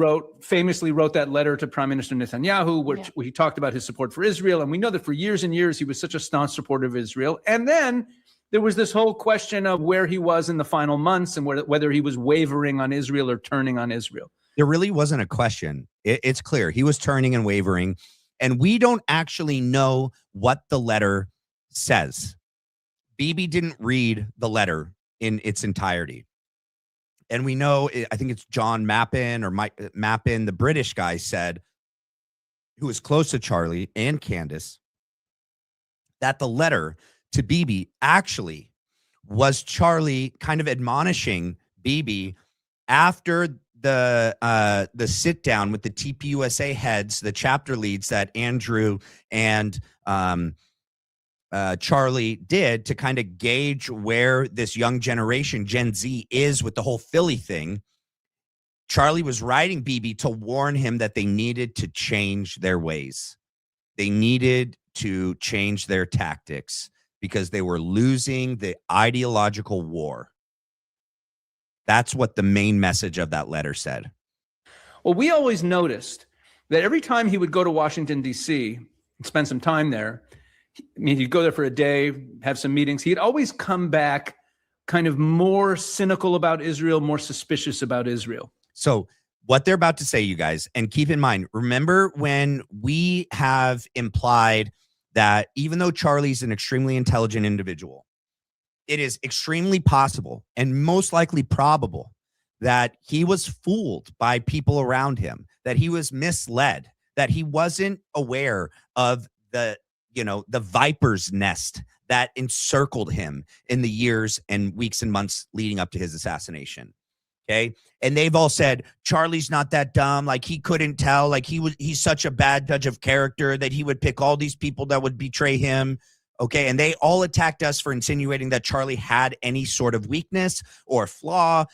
famously wrote that letter to Prime Minister Netanyahu, where he talked about his support for Israel. And we know that for years and years, he was such a staunch supporter of Israel. And then there was this whole question of where he was in the final months and whether he was wavering on Israel or turning on Israel. There really wasn't a question. It's clear. He was turning and wavering. And we don't actually know what the letter says. Bibi didn't read the letter in its entirety. And we know, I think it's John Mappin or Mike Mappin, the British guy said, who was close to Charlie and Candace, that the letter to Bibi actually was Charlie kind of admonishing Bibi after the sit down with the TPUSA heads, the chapter leads that Andrew and Charlie did to kind of gauge where this young generation, Gen Z, is with the whole Philly thing. Charlie was writing Bibi to warn him that they needed to change their ways. They needed to change their tactics because they were losing the ideological war. That's what the main message of that letter said. Well, we always noticed that every time he would go to Washington, D.C., and spend some time there, he'd go there for a day, have some meetings. He'd always come back kind of more cynical about Israel, more suspicious about Israel. So what they're about to say, you guys, and keep in mind, remember when we have implied that even though Charlie's an extremely intelligent individual, it is extremely possible and most likely probable that he was fooled by people around him, that he was misled, that he wasn't aware of the viper's nest that encircled him in the years and weeks and months leading up to his assassination. Okay. And they've all said, Charlie's not that dumb. Like he couldn't tell, like he's such a bad judge of character that he would pick all these people that would betray him. Okay. And they all attacked us for insinuating that Charlie had any sort of weakness or flaw,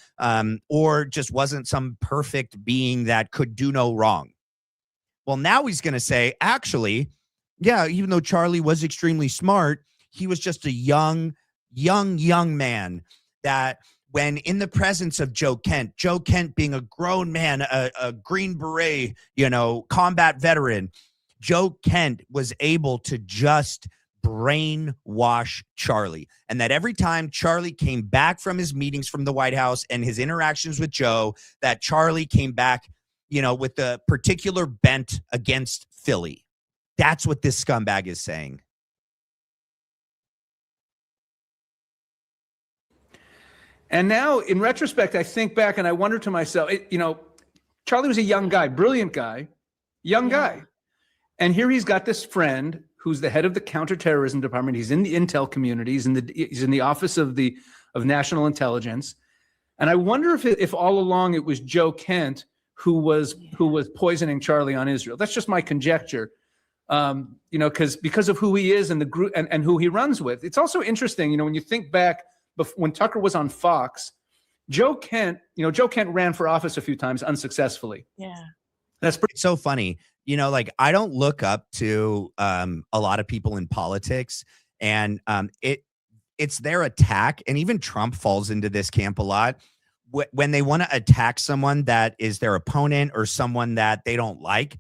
or just wasn't some perfect being that could do no wrong. Well, now he's going to say, actually, yeah, even though Charlie was extremely smart, he was just a young man that when in the presence of Joe Kent being a grown man, a Green Beret, combat veteran, Joe Kent was able to just brainwash Charlie. And that every time Charlie came back from his meetings from the White House and his interactions with Joe, that Charlie came back, with a particular bent against Philly. That's what this scumbag is saying. And now, in retrospect, I think back and I wonder to myself, Charlie was a young guy, brilliant guy, young guy. And here he's got this friend who's the head of the counterterrorism department. He's in the intel community. He's in the office of national intelligence. And I wonder if all along it was Joe Kent who was poisoning Charlie on Israel. That's just my conjecture. Because of who he is and the group and who he runs with. It's also interesting, when you think back when Tucker was on Fox, Joe Kent ran for office a few times unsuccessfully. Yeah. That's pretty so funny. I don't look up to a lot of people in politics, and it's their attack. And even Trump falls into this camp a lot. When they want to attack someone that is their opponent or someone that they don't like,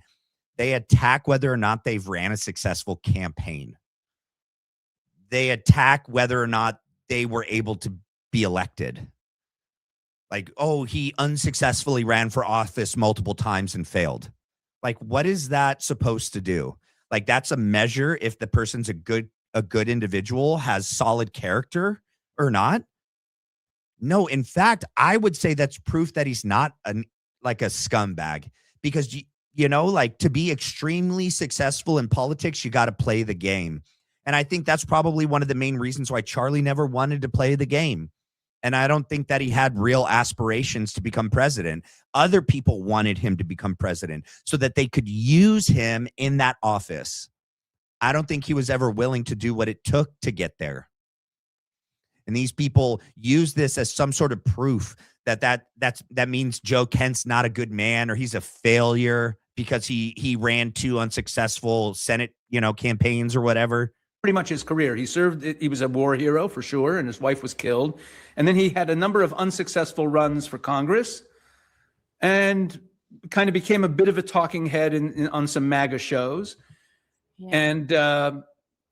they attack whether or not they've ran a successful campaign. They attack whether or not they were able to be elected. Like, oh, he unsuccessfully ran for office multiple times and failed. Like, what is that supposed to do? Like, that's a measure if the person's a good individual, has solid character or not? No, in fact, I would say that's proof that he's not a scumbag, because to be extremely successful in politics, you got to play the game. And I think that's probably one of the main reasons why Charlie never wanted to play the game. And I don't think that he had real aspirations to become president. Other people wanted him to become president so that they could use him in that office. I don't think he was ever willing to do what it took to get there. And these people use this as some sort of proof that means Joe Kent's not a good man, or he's a failure because he ran 2 unsuccessful Senate, campaigns or whatever. Pretty much his career. He was a war hero for sure, and his wife was killed. And then he had a number of unsuccessful runs for Congress and kind of became a bit of a talking head on some MAGA shows. Yeah. And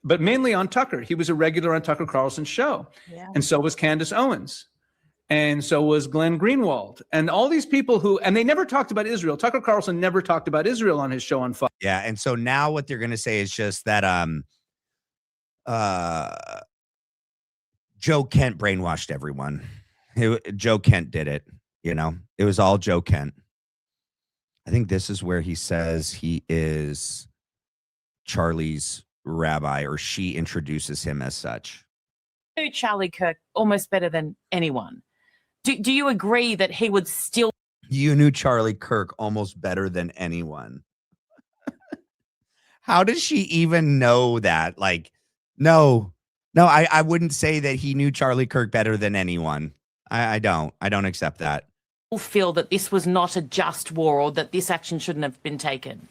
but mainly on Tucker. He was a regular on Tucker Carlson's show. Yeah. And so was Candace Owens. And so was Glenn Greenwald. And all these people and they never talked about Israel. Tucker Carlson never talked about Israel on his show on Fox. Yeah. And so now what they're going to say is just that Joe Kent brainwashed everyone. Joe Kent did it. It was all Joe Kent. I think this is where he says he is Charlie's rabbi, or she introduces him as such. I knew Charlie Kirk almost better than anyone. Do you agree that he would still? You knew Charlie Kirk almost better than anyone. How does she even know that? Like, no, I wouldn't say that he knew Charlie Kirk better than anyone. I don't accept that. Feel that this was not a just war, or that this action shouldn't have been taken?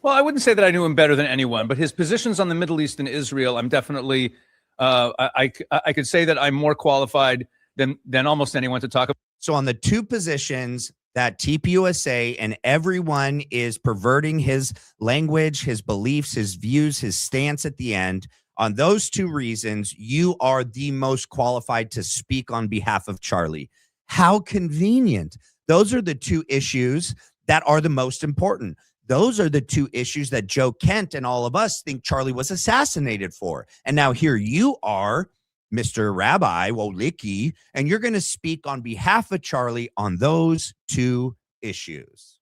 Well, I wouldn't say that I knew him better than anyone, but his positions on the Middle East and Israel, I'm definitely, I could say that I'm more qualified than almost anyone to talk about. So on the 2 positions that TPUSA and everyone is perverting his language, his beliefs, his views, his stance at the end, on those 2 reasons, you are the most qualified to speak on behalf of Charlie. How convenient. Those are the 2 issues that are the most important. Those are the 2 issues that Joe Kent and all of us think Charlie was assassinated for. And now here you are, Mr. Rabbi Wolicki, and you're going to speak on behalf of Charlie on those 2 issues.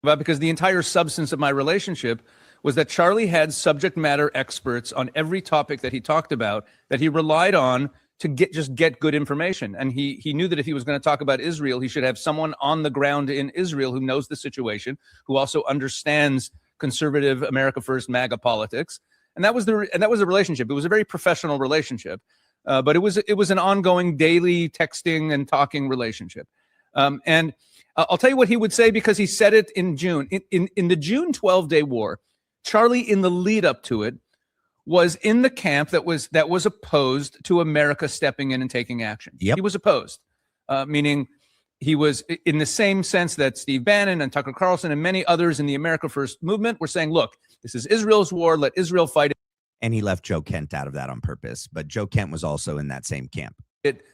Because the entire substance of my relationship was that Charlie had subject matter experts on every topic that he talked about, that he relied on to get good information. And he knew that if he was going to talk about Israel, he should have someone on the ground in Israel who knows the situation, who also understands conservative America First MAGA politics. And that was the relationship. It was a very professional relationship, but it was an ongoing daily texting and talking relationship. And I'll tell you what he would say, because he said it in June. In the June 12-day war, Charlie, in the lead up to it, was in the camp that was opposed to America stepping in and taking action. Yep. He was opposed, meaning he was in the same sense that Steve Bannon and Tucker Carlson and many others in the America First movement were saying, look, this is Israel's war. Let Israel fight it. And he left Joe Kent out of that on purpose. But Joe Kent was also in that same camp.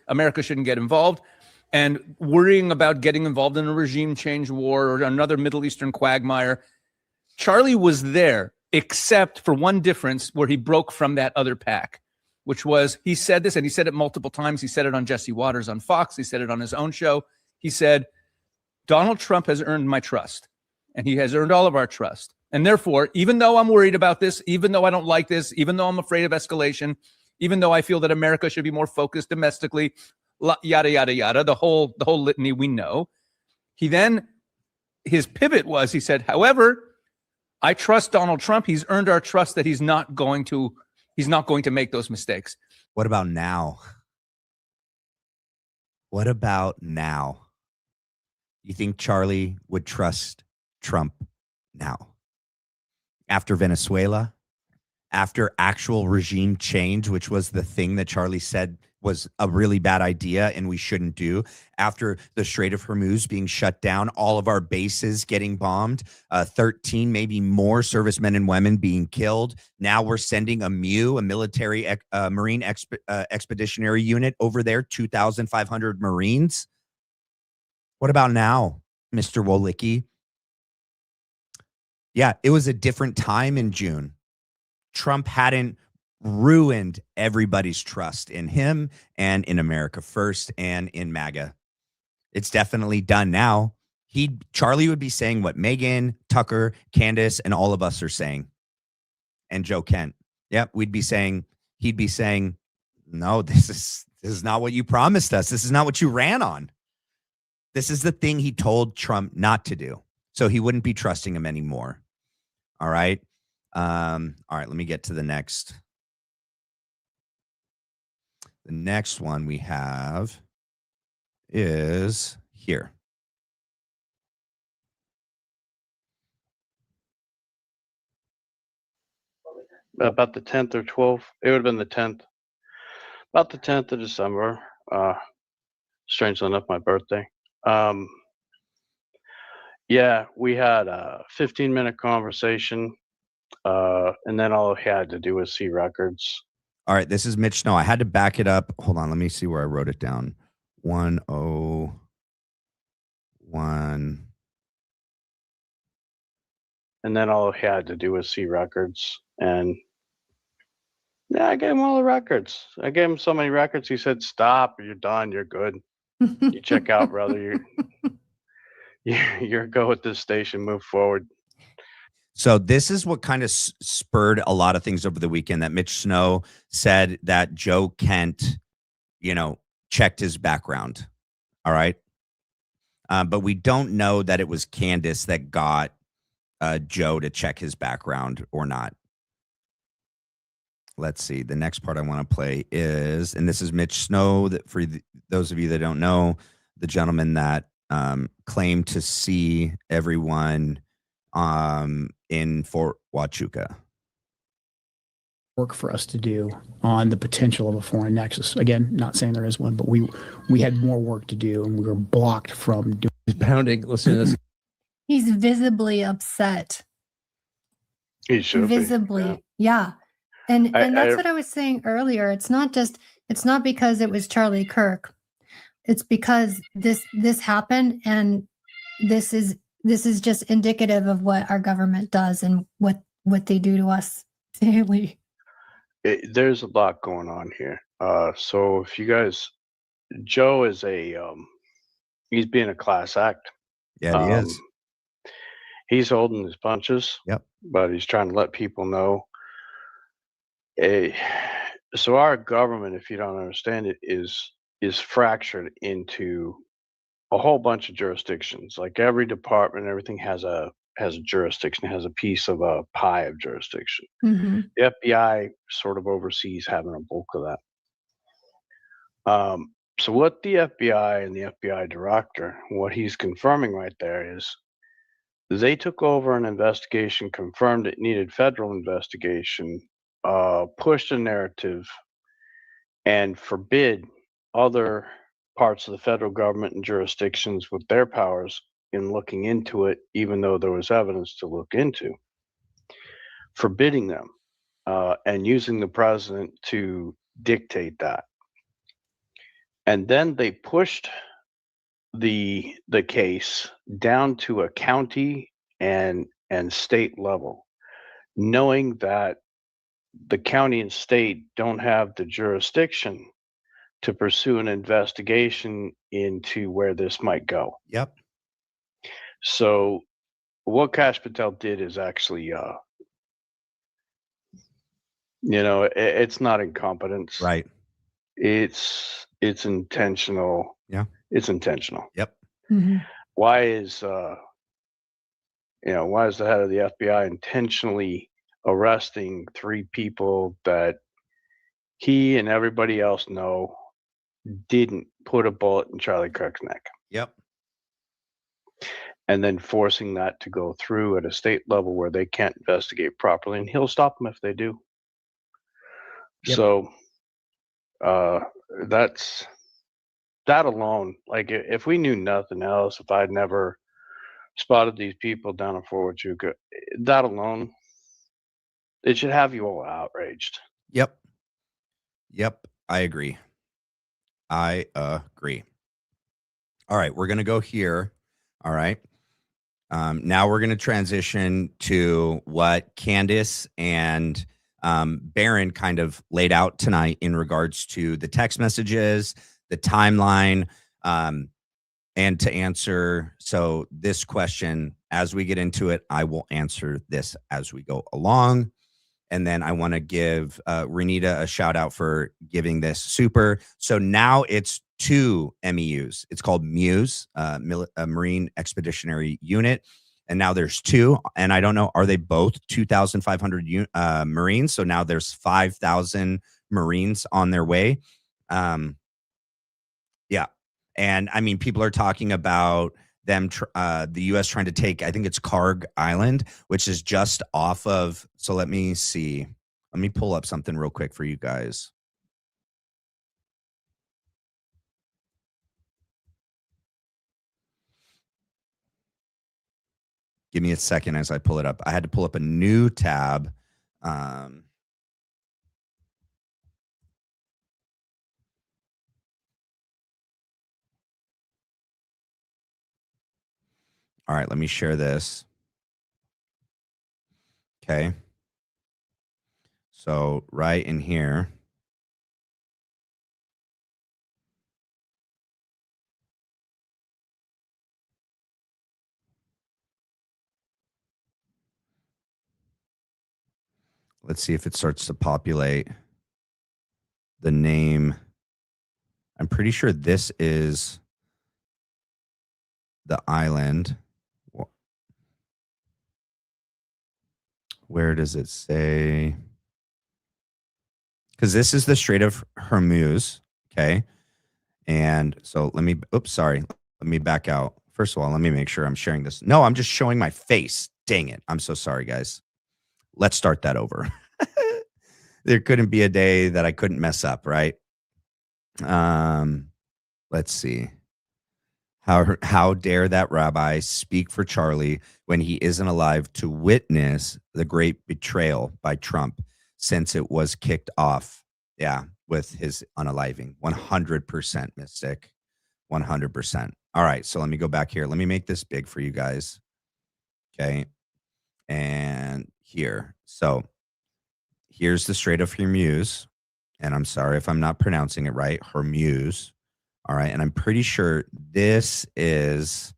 America shouldn't get involved, and worrying about getting involved in a regime change war or another Middle Eastern quagmire. Charlie was there, except for one difference where he broke from that other pack, which was, he said this, and he said it multiple times. He said it on Jesse Waters on Fox. He said it on his own show. He said, Donald Trump has earned my trust, and he has earned all of our trust. And therefore, even though I'm worried about this, even though I don't like this, even though I'm afraid of escalation, even though I feel that America should be more focused domestically, yada, yada, yada, the whole litany we know. He then, his pivot was, he said, however, I trust Donald Trump. He's earned our trust that he's not going to make those mistakes. What about now? What about now? You think Charlie would trust Trump now? After Venezuela? After actual regime change, which was the thing that Charlie said was a really bad idea and we shouldn't do. After the Strait of Hormuz being shut down, all of our bases getting bombed, 13, maybe more servicemen and women being killed. Now we're sending a MU, a military Marine expeditionary unit over there, 2,500 Marines. What about now, Mr. Wolicki? Yeah, it was a different time in June. Trump hadn't ruined everybody's trust in him and in America First and in MAGA. It's definitely done now. Charlie would be saying what Megyn, Tucker, Candace, and all of us are saying. And Joe Kent. Yep, he'd be saying, no, this is not what you promised us. This is not what you ran on. This is the thing he told Trump not to do. So he wouldn't be trusting him anymore. All right. All right, let me get to the next. The next one we have is here. About the 10th or 12th. It would have been the 10th. About the 10th of December. Strangely enough, my birthday. Yeah, we had a 15-minute conversation. And then all he had to do was see records. All right, this is Mitch Snow. I had to back it up. Hold on, let me see where I wrote it down. 101. And then all he had to do was see records. And yeah, I gave him all the records. I gave him so many records. He said, stop, you're done, you're good. You check out, brother. You're go with this station, move forward. So this is what kind of spurred a lot of things over the weekend, that Mitch Snow said that Joe Kent, checked his background. All right. But we don't know that it was Candace that got Joe to check his background or not. Let's see. The next part I want to play is, and this is Mitch Snow, that for those of you that don't know, the gentleman that claimed to see everyone in Fort Huachuca. Work for us to do on the potential of a foreign nexus. Again, not saying there is one, but we had more work to do, and we were blocked from doing. He's pounding. Listen to this. He's visibly upset. He should visibly, be. yeah. And that's what I was saying earlier. It's not because it was Charlie Kirk. It's because this happened, and this is just indicative of what our government does and what they do to us daily. There's a lot going on here. So if you guys, Joe is he's being a class act. Yeah, he is. He's holding his punches. Yep. But he's trying to let people know. So our government, if you don't understand it, is fractured into a whole bunch of jurisdictions. Like every department, everything has a jurisdiction, has a piece of a pie of jurisdiction. Mm-hmm. The FBI sort of oversees having a bulk of that. So what the FBI and the FBI director, what he's confirming right there is they took over an investigation, confirmed it needed federal investigation, pushed a narrative, and forbid other parts of the federal government and jurisdictions with their powers in looking into it, even though there was evidence to look into, forbidding them. and using the president to dictate that. And then they pushed the case down to a county and state level, knowing that the county and state don't have the jurisdiction to pursue an investigation into where this might go. Yep. So what Kash Patel did is actually, it's not incompetence. Right. It's intentional. Yeah. It's intentional. Yep. Mm-hmm. Why is the head of the FBI intentionally arresting 3 people that he and everybody else know didn't put a bullet in Charlie Kirk's neck? Yep. And then forcing that to go through at a state level where they can't investigate properly, and he'll stop them if they do. Yep. So that's that alone. Like, if we knew nothing else, if I'd never spotted these people down in Fort Huachuca, that alone, it should have you all outraged. Yep. I agree. All right, we're gonna go here. All right. Now we're gonna transition to what Candace and Barron kind of laid out tonight in regards to the text messages, the timeline, and to answer this question as we get into it. I will answer this as we go along. And then I want to give Renita a shout out for giving this super. So now it's 2 MEUs. It's called MUSE, a Marine Expeditionary Unit. And now there's 2. And I don't know, are they both 2,500 Marines? So now there's 5,000 Marines on their way. Yeah. And I mean, people are talking about them, the U.S. trying to take, I think it's Karg Island, which is just off of. So let me see. Let me pull up something real quick for you guys. Give me a second as I pull it up. I had to pull up a new tab. All right, let me share this. Okay. So right in here. Let's see if it starts to populate the name. I'm pretty sure this is the island. Where does it say? Because this is the Strait of Hormuz. Okay. And so let me back out. First of all, let me make sure I'm sharing this. No, I'm just showing my face. Dang it. I'm so sorry, guys. Let's start that over. There couldn't be a day that I couldn't mess up, right? Let's see. How dare that rabbi speak for Charlie when he isn't alive to witness the great betrayal by Trump since it was kicked off? Yeah, with his unaliving. 100% Mystic. 100%. All right, so let me go back here. Let me make this big for you guys. Okay. And here. So here's the Strait of Hormuz. And I'm sorry if I'm not pronouncing it right. Hormuz. All right. And I'm pretty sure this is,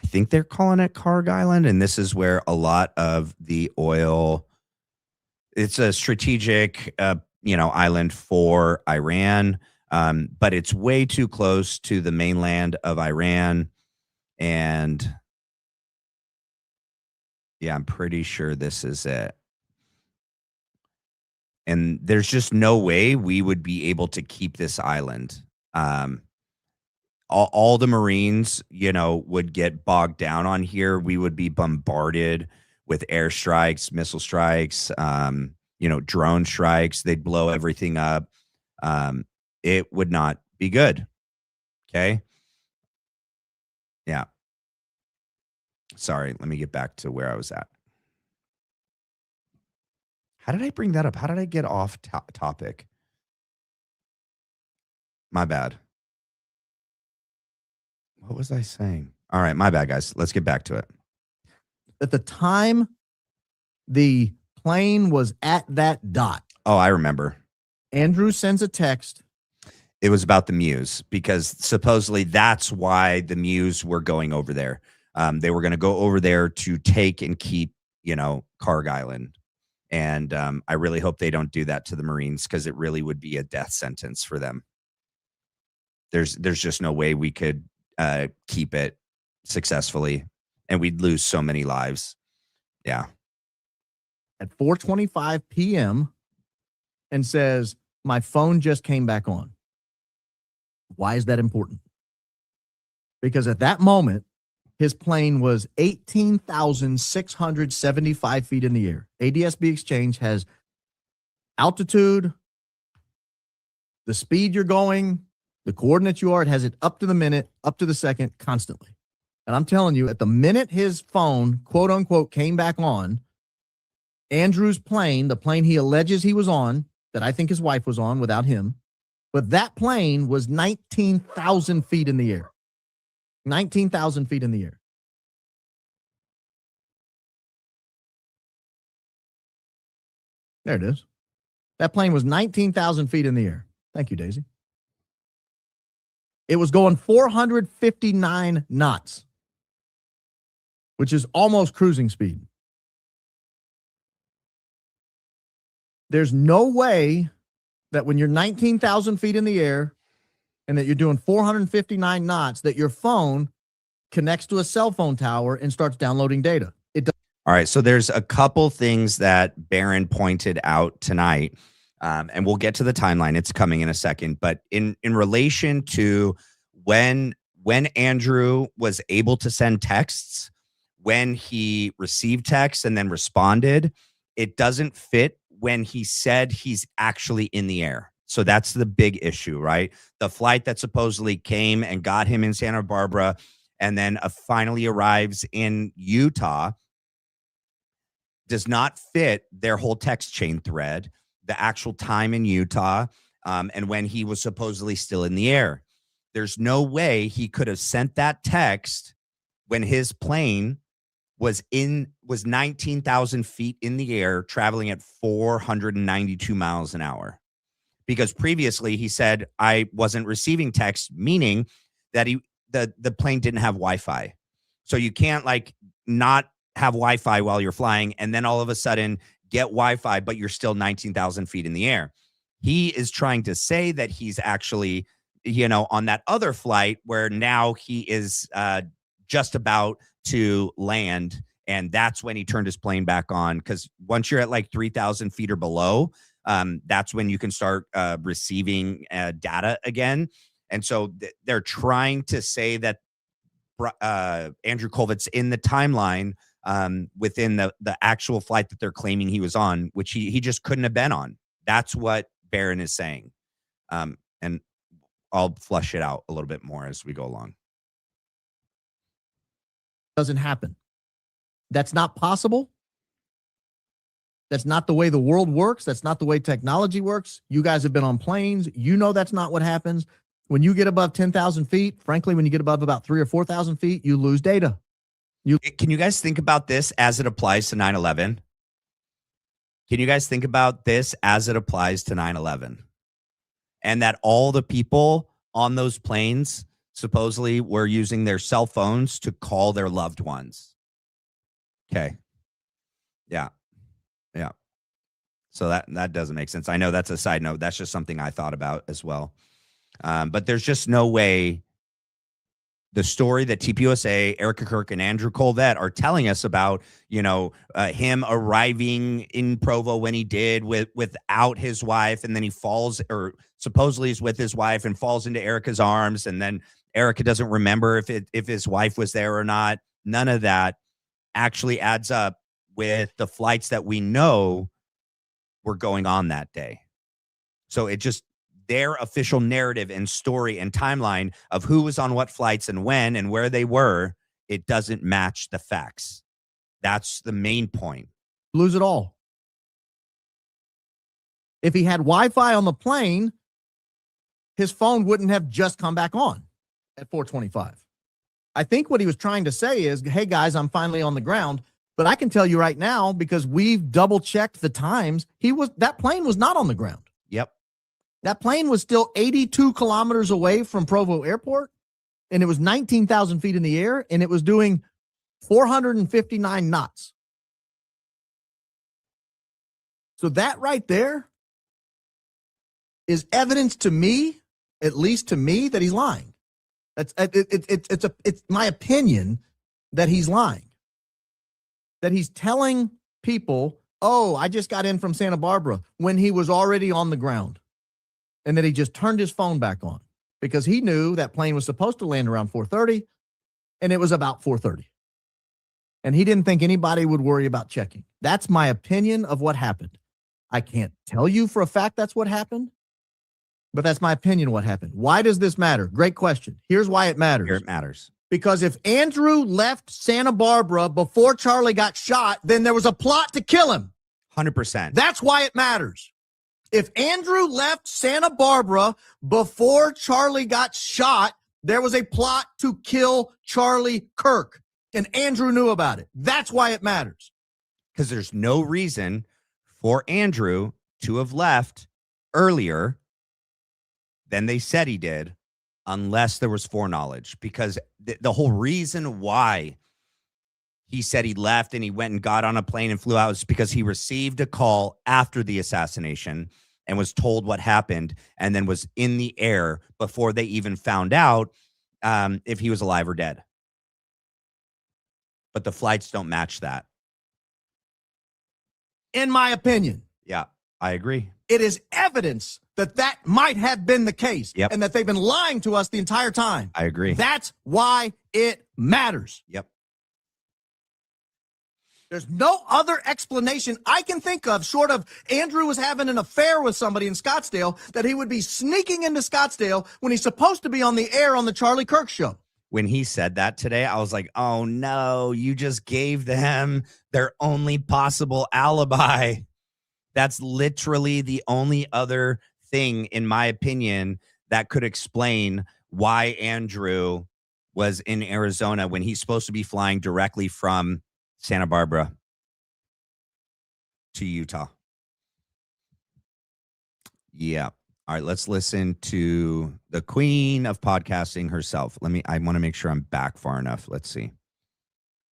I think they're calling it Karg Island. And this is where a lot of the oil, it's a strategic, island for Iran. But it's way too close to the mainland of Iran. And yeah, I'm pretty sure this is it. And there's just no way we would be able to keep this island. All the Marines, would get bogged down on here. We would be bombarded with airstrikes, missile strikes, drone strikes. They'd blow everything up. It would not be good. Okay. Yeah. Sorry. Let me get back to where I was at. How did I bring that up? How did I get off topic? My bad. What was I saying? All right, my bad, guys. Let's get back to it. At the time the plane was at that dot. Oh, I remember. Andrew sends a text. It was about the Muse, because supposedly that's why the Muse were going over there. They were going to go over there to take and keep, Carg Island. And I really hope they don't do that to the Marines, because it really would be a death sentence for them. There's just no way we could keep it successfully, and we'd lose so many lives. Yeah. At 4:25 p.m. and says, my phone just came back on. Why is that important? Because at that moment, his plane was 18,675 feet in the air. ADSB Exchange has altitude, the speed you're going, the coordinates you are. It has it up to the minute, up to the second, constantly. And I'm telling you, at the minute his phone, quote unquote, came back on, Andrew's plane, the plane he alleges he was on, that I think his wife was on without him, but that plane was 19,000 feet in the air. 19,000 feet in the air. There it is. That plane was 19,000 feet in the air. Thank you, Daisy. It was going 459 knots, which is almost cruising speed. There's no way that when you're 19,000 feet in the air and that you're doing 459 knots, that your phone connects to a cell phone tower and starts downloading data. It does. All right. So there's a couple things that Barron pointed out tonight, and we'll get to the timeline. It's coming in a second. But in relation to when Andrew was able to send texts, when he received texts and then responded, it doesn't fit when he said he's actually in the air. So that's the big issue, right? The flight that supposedly came and got him in Santa Barbara and then finally arrives in Utah does not fit their whole text chain thread, the actual time in Utah, and when he was supposedly still in the air. There's no way he could have sent that text when his plane was 19,000 feet in the air, traveling at 492 miles an hour. Because previously he said, I wasn't receiving text, meaning that the plane didn't have Wi-Fi. So you can't not have Wi-Fi while you're flying and then all of a sudden get Wi-Fi, but you're still 19,000 feet in the air. He is trying to say that he's actually, on that other flight where now he is just about to land. And that's when he turned his plane back on. Because once you're at 3,000 feet or below, that's when you can start receiving data again. And so they're trying to say that Andrew Colvit's in the timeline within the actual flight that they're claiming he was on, which he just couldn't have been on. That's what Barron is saying. And I'll flush it out a little bit more as we go along. Doesn't happen. That's not possible. That's not the way the world works. That's not the way technology works. You guys have been on planes. You know that's not what happens. When you get above 10,000 feet, frankly, when you get above about 3,000 or 4,000 feet, you lose data. Can you guys think about this as it applies to 9/11? Can you guys think about this as it applies to 9/11? And that all the people on those planes supposedly were using their cell phones to call their loved ones. Okay. Yeah. Yeah. So that doesn't make sense. I know that's a side note. That's just something I thought about as well. But there's just no way the story that TPUSA, Erika Kirk, and Andrew Colvett are telling us about, him arriving in Provo when he did without his wife, and then he falls, or supposedly is with his wife and falls into Erika's arms, and then Erika doesn't remember if his wife was there or not. None of that actually adds up with the flights that we know were going on that day. So it just, their official narrative and story and timeline of who was on what flights and when and where they were, it doesn't match the facts. That's the main point. Lose it all. If he had Wi-Fi on the plane, his phone wouldn't have just come back on at 4:25. I think what he was trying to say is, hey, guys, I'm finally on the ground. But I can tell you right now, because we've double-checked the times, that plane was not on the ground. Yep. That plane was still 82 kilometers away from Provo Airport, and it was 19,000 feet in the air, and it was doing 459 knots. So that right there is evidence to me, at least to me, that he's lying. It's my opinion that he's lying. That he's telling people, oh, I just got in from Santa Barbara, when he was already on the ground. And that he just turned his phone back on because he knew that plane was supposed to land around 4:30, and it was about 4:30. And he didn't think anybody would worry about checking. That's my opinion of what happened. I can't tell you for a fact that's what happened, but that's my opinion what happened. Why does this matter? Great question. Here's why it matters. Here it matters. Because if Andrew left Santa Barbara before Charlie got shot, then there was a plot to kill him. 100%. That's why it matters. If Andrew left Santa Barbara before Charlie got shot, there was a plot to kill Charlie Kirk, and Andrew knew about it. That's why it matters. Because there's no reason for Andrew to have left earlier than they said he did, unless there was foreknowledge. Because the whole reason why he said he left and he went and got on a plane and flew out was because he received a call after the assassination and was told what happened, and then was in the air before they even found out if he was alive or dead. But the flights don't match that. In my opinion. Yeah, I agree. It is evidence that that might have been the case. Yep. And that they've been lying to us the entire time. I agree. That's why it matters. Yep. There's no other explanation I can think of, short of Andrew was having an affair with somebody in Scottsdale, that he would be sneaking into Scottsdale when he's supposed to be on the air on the Charlie Kirk show. When he said that today, I was like, oh no, you just gave them their only possible alibi. That's literally the only other thing, in my opinion, that could explain why Andrew was in Arizona when he's supposed to be flying directly from Santa Barbara to Utah. Yeah. All right, let's listen to the queen of podcasting herself. I want to make sure I'm back far enough. Let's see.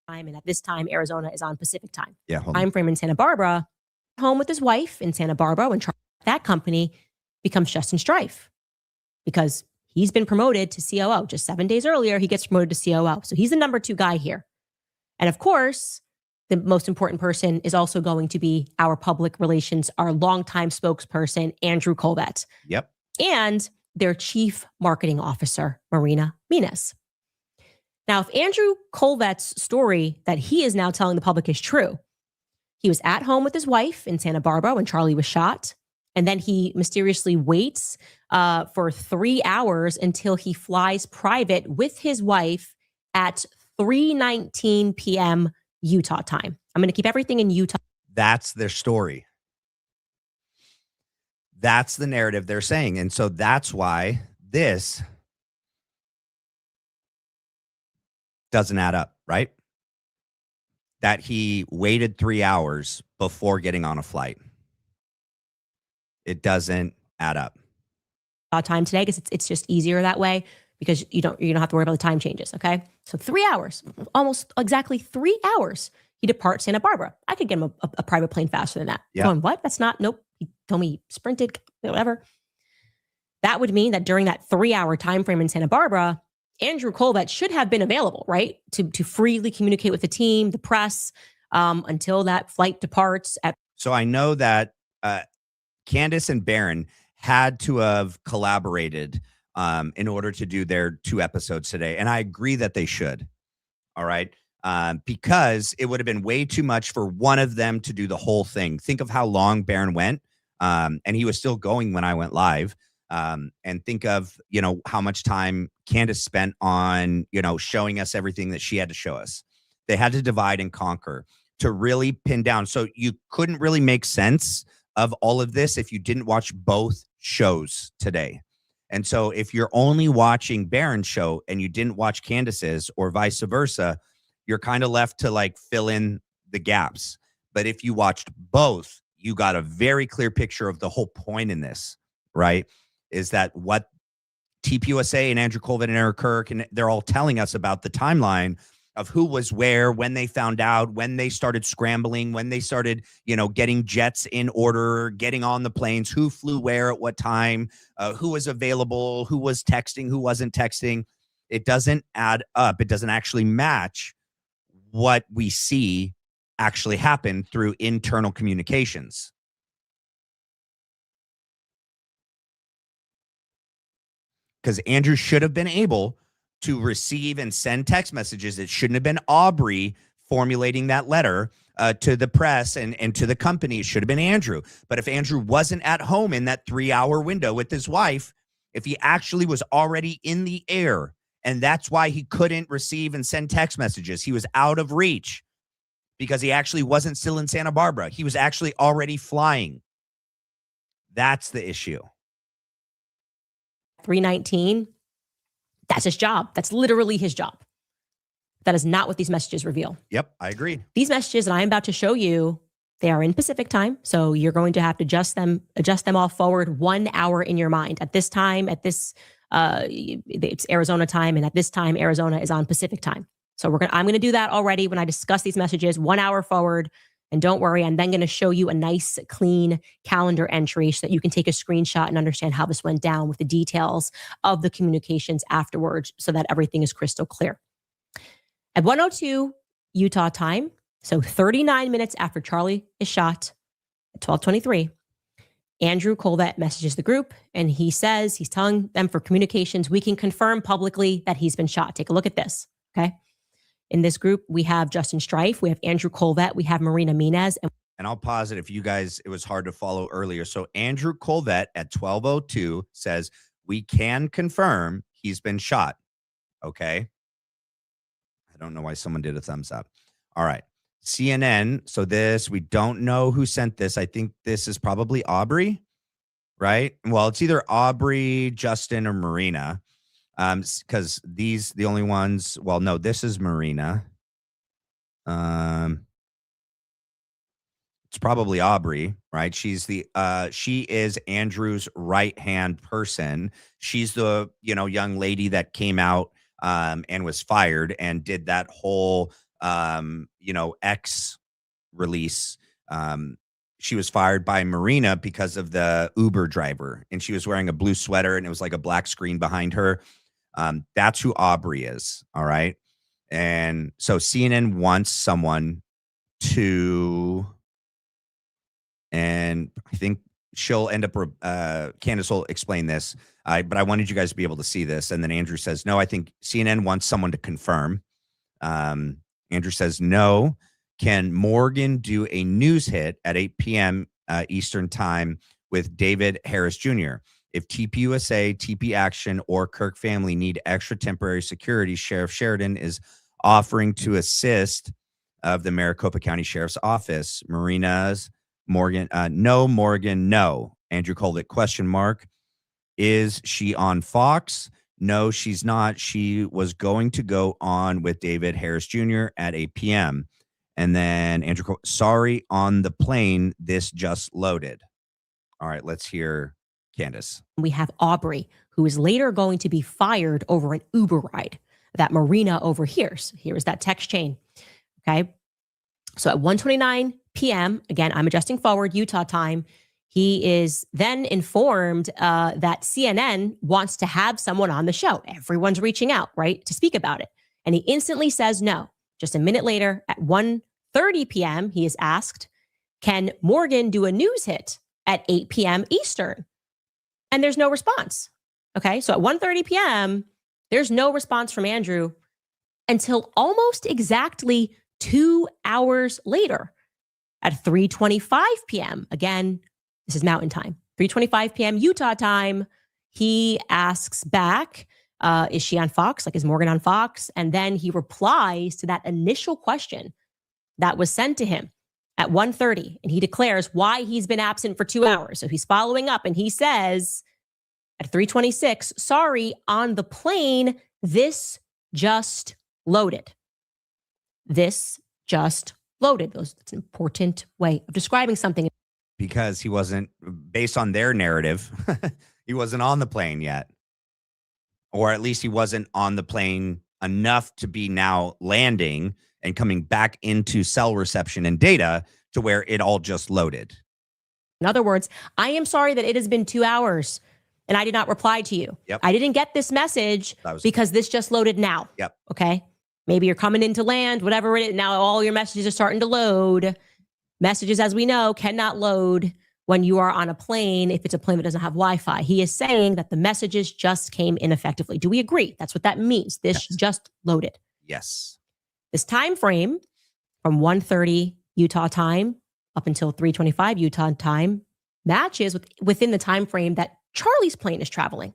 And at this time, Arizona is on Pacific time. Yeah, hold time frame in Santa Barbara, home with his wife in Santa Barbara, when that company becomes Justin Strife, because he's been promoted to COO. Just 7 days earlier, he gets promoted to COO. So he's the number 2 guy here. And of course, the most important person is also going to be our public relations, our longtime spokesperson, Andrew Colvett. Yep. And their chief marketing officer, Marina Menes. Now, if Andrew Colvett's story that he is now telling the public is true, he was at home with his wife in Santa Barbara when Charlie was shot. And then he mysteriously waits for 3 hours until he flies private with his wife at 3:19 p.m. Utah time. I'm going to keep everything in Utah. That's their story. That's the narrative they're saying. And so that's why this doesn't add up, right? That he waited 3 hours before getting on a flight. It doesn't add up. Time today, because it's just easier that way, because you don't have to worry about the time changes. Okay. So 3 hours, almost exactly 3 hours. He departs Santa Barbara. I could get him a private plane faster than that. Yeah. Going, what? That's not, nope. He told me he sprinted, whatever. That would mean that during that 3 hour time frame in Santa Barbara, Andrew Colvett should have been available, right? To freely communicate with the team, the press, until that flight departs. So I know that Candace and Barron had to have collaborated in order to do their 2 episodes today. And I agree that they should. All right. Because it would have been way too much for one of them to do the whole thing. Think of how long Barron went. And he was still going when I went live. And think of, how much time Candace spent on, showing us everything that she had to show us. They had to divide and conquer to really pin down. So you couldn't really make sense of all of this if you didn't watch both shows today. And so if you're only watching Barron's show and you didn't watch Candace's or vice versa, you're kind of left to like fill in the gaps. But if you watched both, you got a very clear picture of the whole point in this, right? Is that what TPUSA and Andrew Colvett and Erika Kirk, and they're all telling us about the timeline of who was where, when they found out, when they started scrambling, when they started, getting jets in order, getting on the planes, who flew where at what time, who was available, who was texting, who wasn't texting. It doesn't add up. It doesn't actually match what we see actually happen through internal communications. Because Andrew should have been able to receive and send text messages. It shouldn't have been Aubrey formulating that letter to the press and to the company. It should have been Andrew. But if Andrew wasn't at home in that 3-hour window with his wife, if he actually was already in the air, and that's why he couldn't receive and send text messages, he was out of reach because he actually wasn't still in Santa Barbara. He was actually already flying. That's the issue. 319, that's his job. That's literally his job. That is not what these messages reveal. Yep, I agree. These messages that I'm about to show you, they are in Pacific time. So you're going to have to adjust them all forward 1 hour in your mind. At this time, it's Arizona time, and at this time, Arizona is on Pacific time. So I'm going to do that already when I discuss these messages 1 hour forward. And don't worry, I'm then going to show you a nice, clean calendar entry so that you can take a screenshot and understand how this went down with the details of the communications afterwards so that everything is crystal clear. At 1:02 Utah time, so 39 minutes after Charlie is shot, at 12:23, Andrew Colvett messages the group, and he says, he's telling them for communications, we can confirm publicly that he's been shot. Take a look at this, okay? In this group, we have Justin Strife, we have Andrew Colvett, we have Marina Minez. And I'll pause it if you guys, it was hard to follow earlier. So Andrew Colvett at 12:02 says, we can confirm he's been shot. Okay. I don't know why someone did a thumbs up. All right. CNN. So we don't know who sent this. I think this is probably Aubrey, right? Well, it's either Aubrey, Justin, or Marina. Because the only ones, well, no, this is Marina. It's probably Aubrey, right? She is Andrew's right-hand person. She's the, young lady that came out, and was fired and did that whole, X release. She was fired by Marina because of the Uber driver, and she was wearing a blue sweater and it was like a black screen behind her. That's who Aubrey is. All right. And so CNN wants someone to, and I think she'll end up, Candace will explain this, but I wanted you guys to be able to see this. And then Andrew says, no, I think CNN wants someone to confirm. Andrew says, no. Can Morgan do a news hit at 8 p.m. Eastern time with David Harris Jr.? If TPUSA, TP Action, or Kirk family need extra temporary security, Sheriff Sheridan is offering to assist of the Maricopa County Sheriff's Office. Marina's Morgan, no, Morgan, no. Andrew Colvett, question mark. Is she on Fox? No, she's not. She was going to go on with David Harris Jr. at 8 p.m. And then Andrew Colvett, sorry, on the plane, this just loaded. All right, let's hear Candace. We have Aubrey, who is later going to be fired over an Uber ride that Marina overhears. Here's that text chain. Okay. So at 1:29 p.m., again, I'm adjusting forward, Utah time, he is then informed that CNN wants to have someone on the show. Everyone's reaching out, right, to speak about it. And he instantly says no. Just a minute later, at 1:30 p.m., he is asked, can Morgan do a news hit at 8 p.m. Eastern? And there's no response. Okay, so at 1:30 p.m., there's no response from Andrew until almost exactly 2 hours later at 3:25 p.m. Again, this is Mountain Time. 3:25 p.m. Utah time, he asks back, is she on Fox? Like, is Morgan on Fox? And then he replies to that initial question that was sent to him at 1:30, and he declares why he's been absent for 2 hours. So he's following up, and he says at 3:26, sorry, on the plane, this just loaded. This just loaded. That's an important way of describing something. Because he wasn't, based on their narrative, he wasn't on the plane yet. Or at least he wasn't on the plane enough to be now landing and coming back into cell reception and data to where it all just loaded. In other words, I am sorry that it has been 2 hours and I did not reply to you. Yep. I didn't get this message because this just loaded now. Yep. Okay. Maybe you're coming into land, whatever it is. Now all your messages are starting to load. Messages, as we know, cannot load when you are on a plane if it's a plane that doesn't have Wi-Fi. He is saying that the messages just came ineffectively. Do we agree? That's what that means. This just loaded. Yes. This time frame from 1:30 Utah time up until 3:25 Utah time matches within the time frame that Charlie's plane is traveling.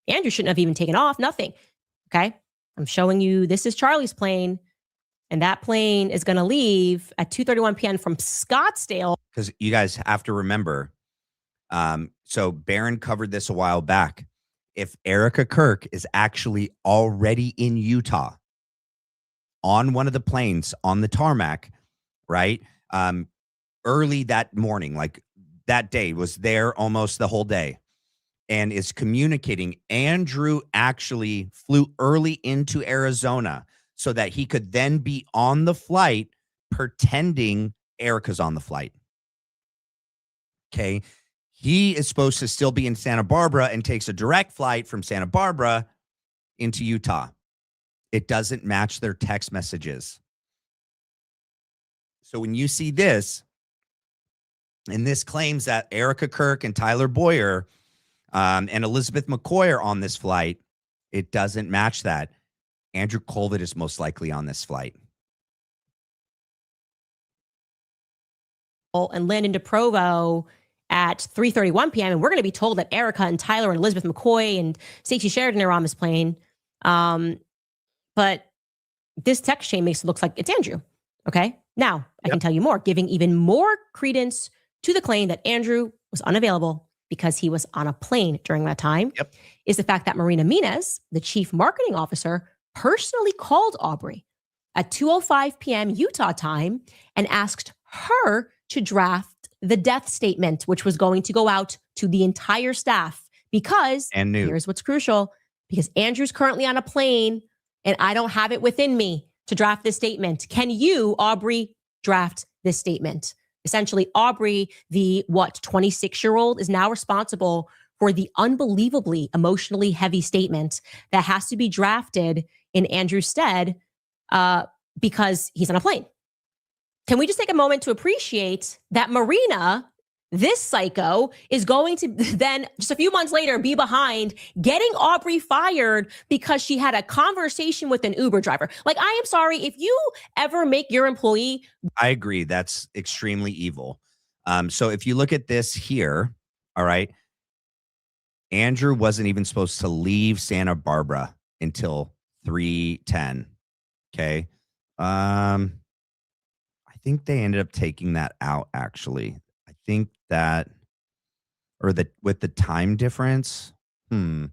Andrew shouldn't have even taken off, nothing. Okay? I'm showing you this is Charlie's plane. And that plane is going to leave at 2:31 p.m. from Scottsdale. Because you guys have to remember, so Barron covered this a while back. If Erika Kirk is actually already in Utah on one of the planes on the tarmac, right? Early that morning, like that day, was there almost the whole day and is communicating. Andrew actually flew early into Arizona so that he could then be on the flight pretending Erika's on the flight. Okay. He is supposed to still be in Santa Barbara and takes a direct flight from Santa Barbara into Utah. It doesn't match their text messages. So when you see this, and this claims that Erika Kirk and Tyler Boyer and Elizabeth McCoy are on this flight, it doesn't match that. Andrew Colvett is most likely on this flight. And land into Provo at 3:31 p.m. And we're going to be told that Erika and Tyler and Elizabeth McCoy and Stacey Sheridan are on this plane. But this text chain makes it look like it's Andrew. Okay. Now I can tell you more, giving even more credence to the claim that Andrew was unavailable because he was on a plane during that time is the fact that Marina Mina's, the chief marketing officer, personally called Aubrey at 2:05 p.m. Utah time and asked her to draft the death statement, which was going to go out to the entire staff because, and here's what's crucial, because Andrew's currently on a plane and I don't have it within me to draft this statement. Can you, Aubrey, draft this statement? Essentially, Aubrey, the 26-year-old, is now responsible for the unbelievably emotionally heavy statement that has to be drafted in Andrew's stead because he's on a plane. Can we just take a moment to appreciate that Marina, this psycho, is going to then just a few months later be behind getting Aubrey fired because she had a conversation with an Uber driver? Like, I am sorry, if you ever make your employee. I agree. That's extremely evil. So if you look at this here, all right, Andrew wasn't even supposed to leave Santa Barbara until 3:10. Okay. I think they ended up taking that out, actually. I think that, or with the time difference, I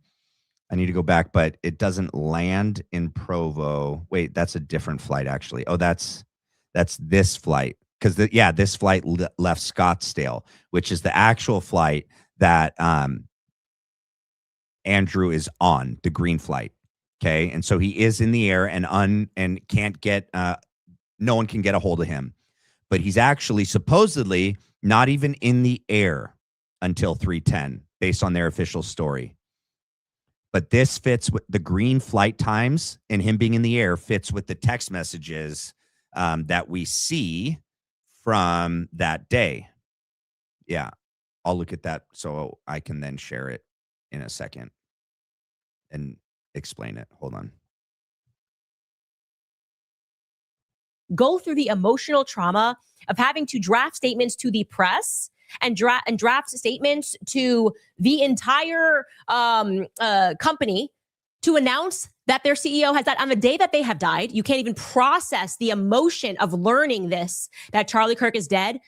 need to go back, but it doesn't land in Provo. Wait, that's a different flight, actually. Oh, that's this flight. Because, this flight left Scottsdale, which is the actual flight that Andrew is on, the green flight. Okay. And so he is in the air and can't get, no one can get a hold of him. But he's actually supposedly not even in the air until 3:10, based on their official story. But this fits with the green flight times, and him being in the air fits with the text messages that we see from that day. Yeah, I'll look at that so I can then share it in a second and explain it. Hold on. Go through the emotional trauma of having to draft statements to the press and draft statements to the entire company to announce that their CEO has died on the day that they have died. You can't even process the emotion of learning this, that Charlie Kirk is dead.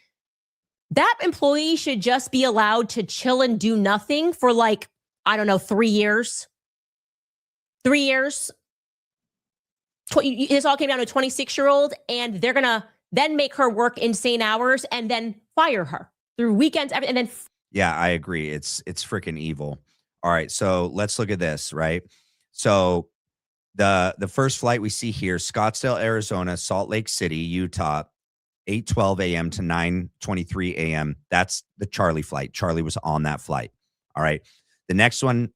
That employee should just be allowed to chill and do nothing for like, I don't know, 3 years. 3 years. This all came down to a 26-year-old, and they're going to then make her work insane hours and then fire her through weekends, and then. Yeah, I agree. It's freaking evil. All right, so let's look at this, right? So the first flight we see here, Scottsdale, Arizona, Salt Lake City, Utah, 8:12 a.m. to 9:23 a.m. That's the Charlie flight. Charlie was on that flight. All right. The next one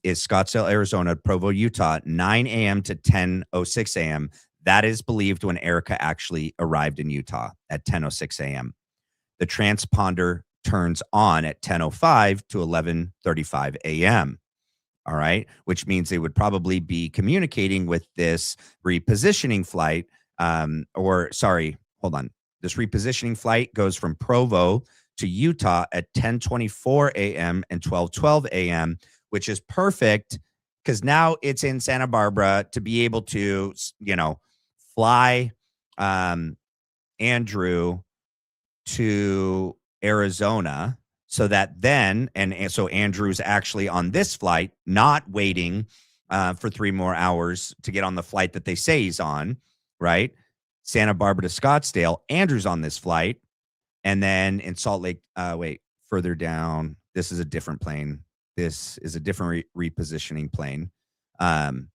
is Scottsdale, Arizona, Provo, Utah, 9 a.m. to 10:06 a.m. That is believed when Erika actually arrived in Utah at 10:06 a.m. The transponder turns on at 10:05 to 11:35 a.m. All right, which means they would probably be communicating with this repositioning flight. This repositioning flight goes from Provo to Utah at 10:24 a.m. and 12:12 a.m., which is perfect because now it's in Santa Barbara to be able to, fly Andrew to Arizona so that then, and so Andrew's actually on this flight, not waiting for 3 more hours to get on the flight that they say he's on, right? Santa Barbara to Scottsdale, Andrew's on this flight. And then in Salt Lake, further down, this is a different plane. This is a different repositioning plane. Hold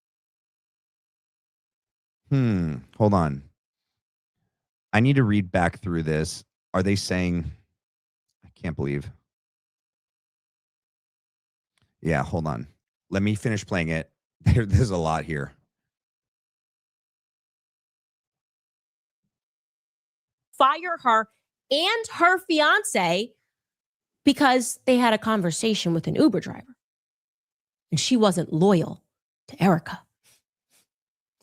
on. I need to read back through this. Are they saying, I can't believe. Yeah, hold on. Let me finish playing it. There's a lot here. Fire her and her fiance because they had a conversation with an Uber driver and she wasn't loyal to Erika.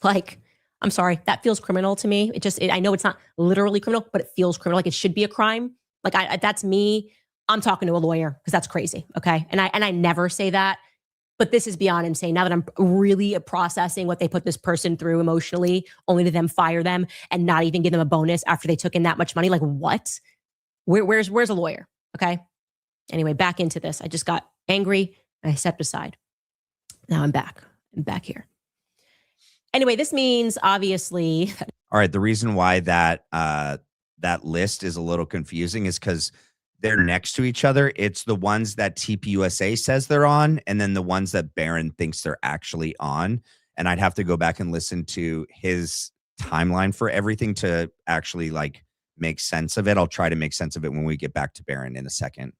Like, I'm sorry, that feels criminal to me. I know it's not literally criminal, but it feels criminal. Like it should be a crime. Like that's me. I'm talking to a lawyer because that's crazy. Okay. And I never say that, but this is beyond insane. Now that I'm really processing what they put this person through emotionally, only to them fire them and not even give them a bonus after they took in that much money. Like what? Where's a lawyer? Okay. Anyway, back into this. I just got angry and I stepped aside. Now I'm back. I'm back here. Anyway, this means obviously. All right. The reason why that list is a little confusing is because they're next to each other. It's the ones that TPUSA says they're on, and then the ones that Barron thinks they're actually on. And I'd have to go back and listen to his timeline for everything to actually make sense of it. I'll try to make sense of it when we get back to Barron in a second.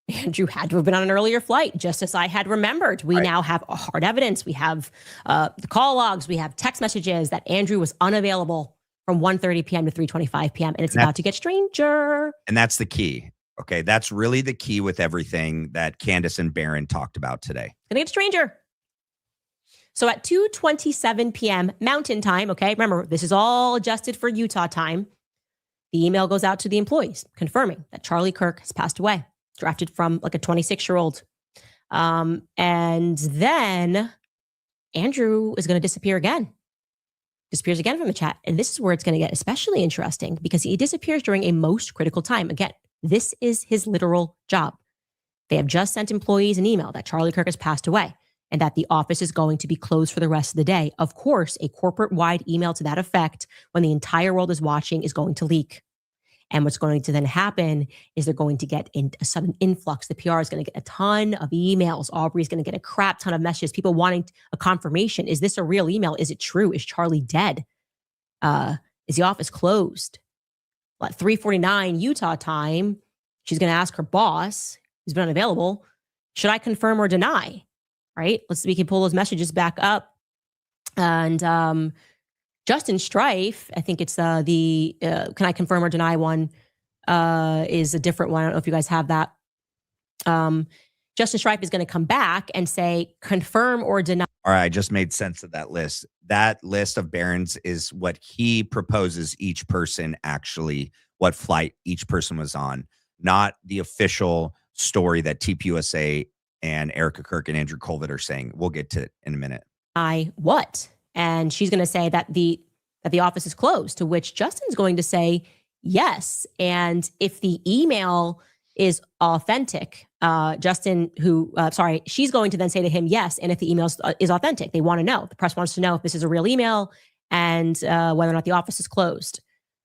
Andrew had to have been on an earlier flight, just as I had remembered. We now have hard evidence. We have the call logs. We have text messages that Andrew was unavailable from 1:30 p.m. to 3:25 p.m. And it's about to get stranger. And that's the key. Okay, that's really the key with everything that Candace and Barron talked about today. Gonna get stranger. So at 2:27 p.m. Mountain Time, okay, remember, this is all adjusted for Utah time. The email goes out to the employees confirming that Charlie Kirk has passed away, drafted from like a 26-year-old. And then Andrew is going to disappear again. Disappears again from the chat. And this is where it's going to get especially interesting because he disappears during a most critical time. Again, this is his literal job. They have just sent employees an email that Charlie Kirk has passed away and that the office is going to be closed for the rest of the day. Of course, a corporate-wide email to that effect when the entire world is watching is going to leak. And what's going to then happen is they're going to get a sudden influx. The PR is going to get a ton of emails. Aubrey's going to get a crap ton of messages. People wanting a confirmation. Is this a real email? Is it true? Is Charlie dead? Is the office closed? At 3:49 Utah time, she's going to ask her boss, who's been unavailable, should I confirm or deny? Right? We can pull those messages back up. And Justin Strife, I think it's the can I confirm or deny one is a different one. I don't know if you guys have that. Justin Strife is going to come back and say confirm or deny. All right, I just made sense of that list. That list of Barron's is what he proposes each person actually, what flight each person was on, not the official story that TPUSA And Erika Kirk and Andrew Colvett are saying, we'll get to it in a minute. What? And she's going to say that the office is closed, to which Justin's going to say yes. And if the email is authentic, she's going to then say to him yes. And if the email is authentic, they want to know. The press wants to know if this is a real email and whether or not the office is closed.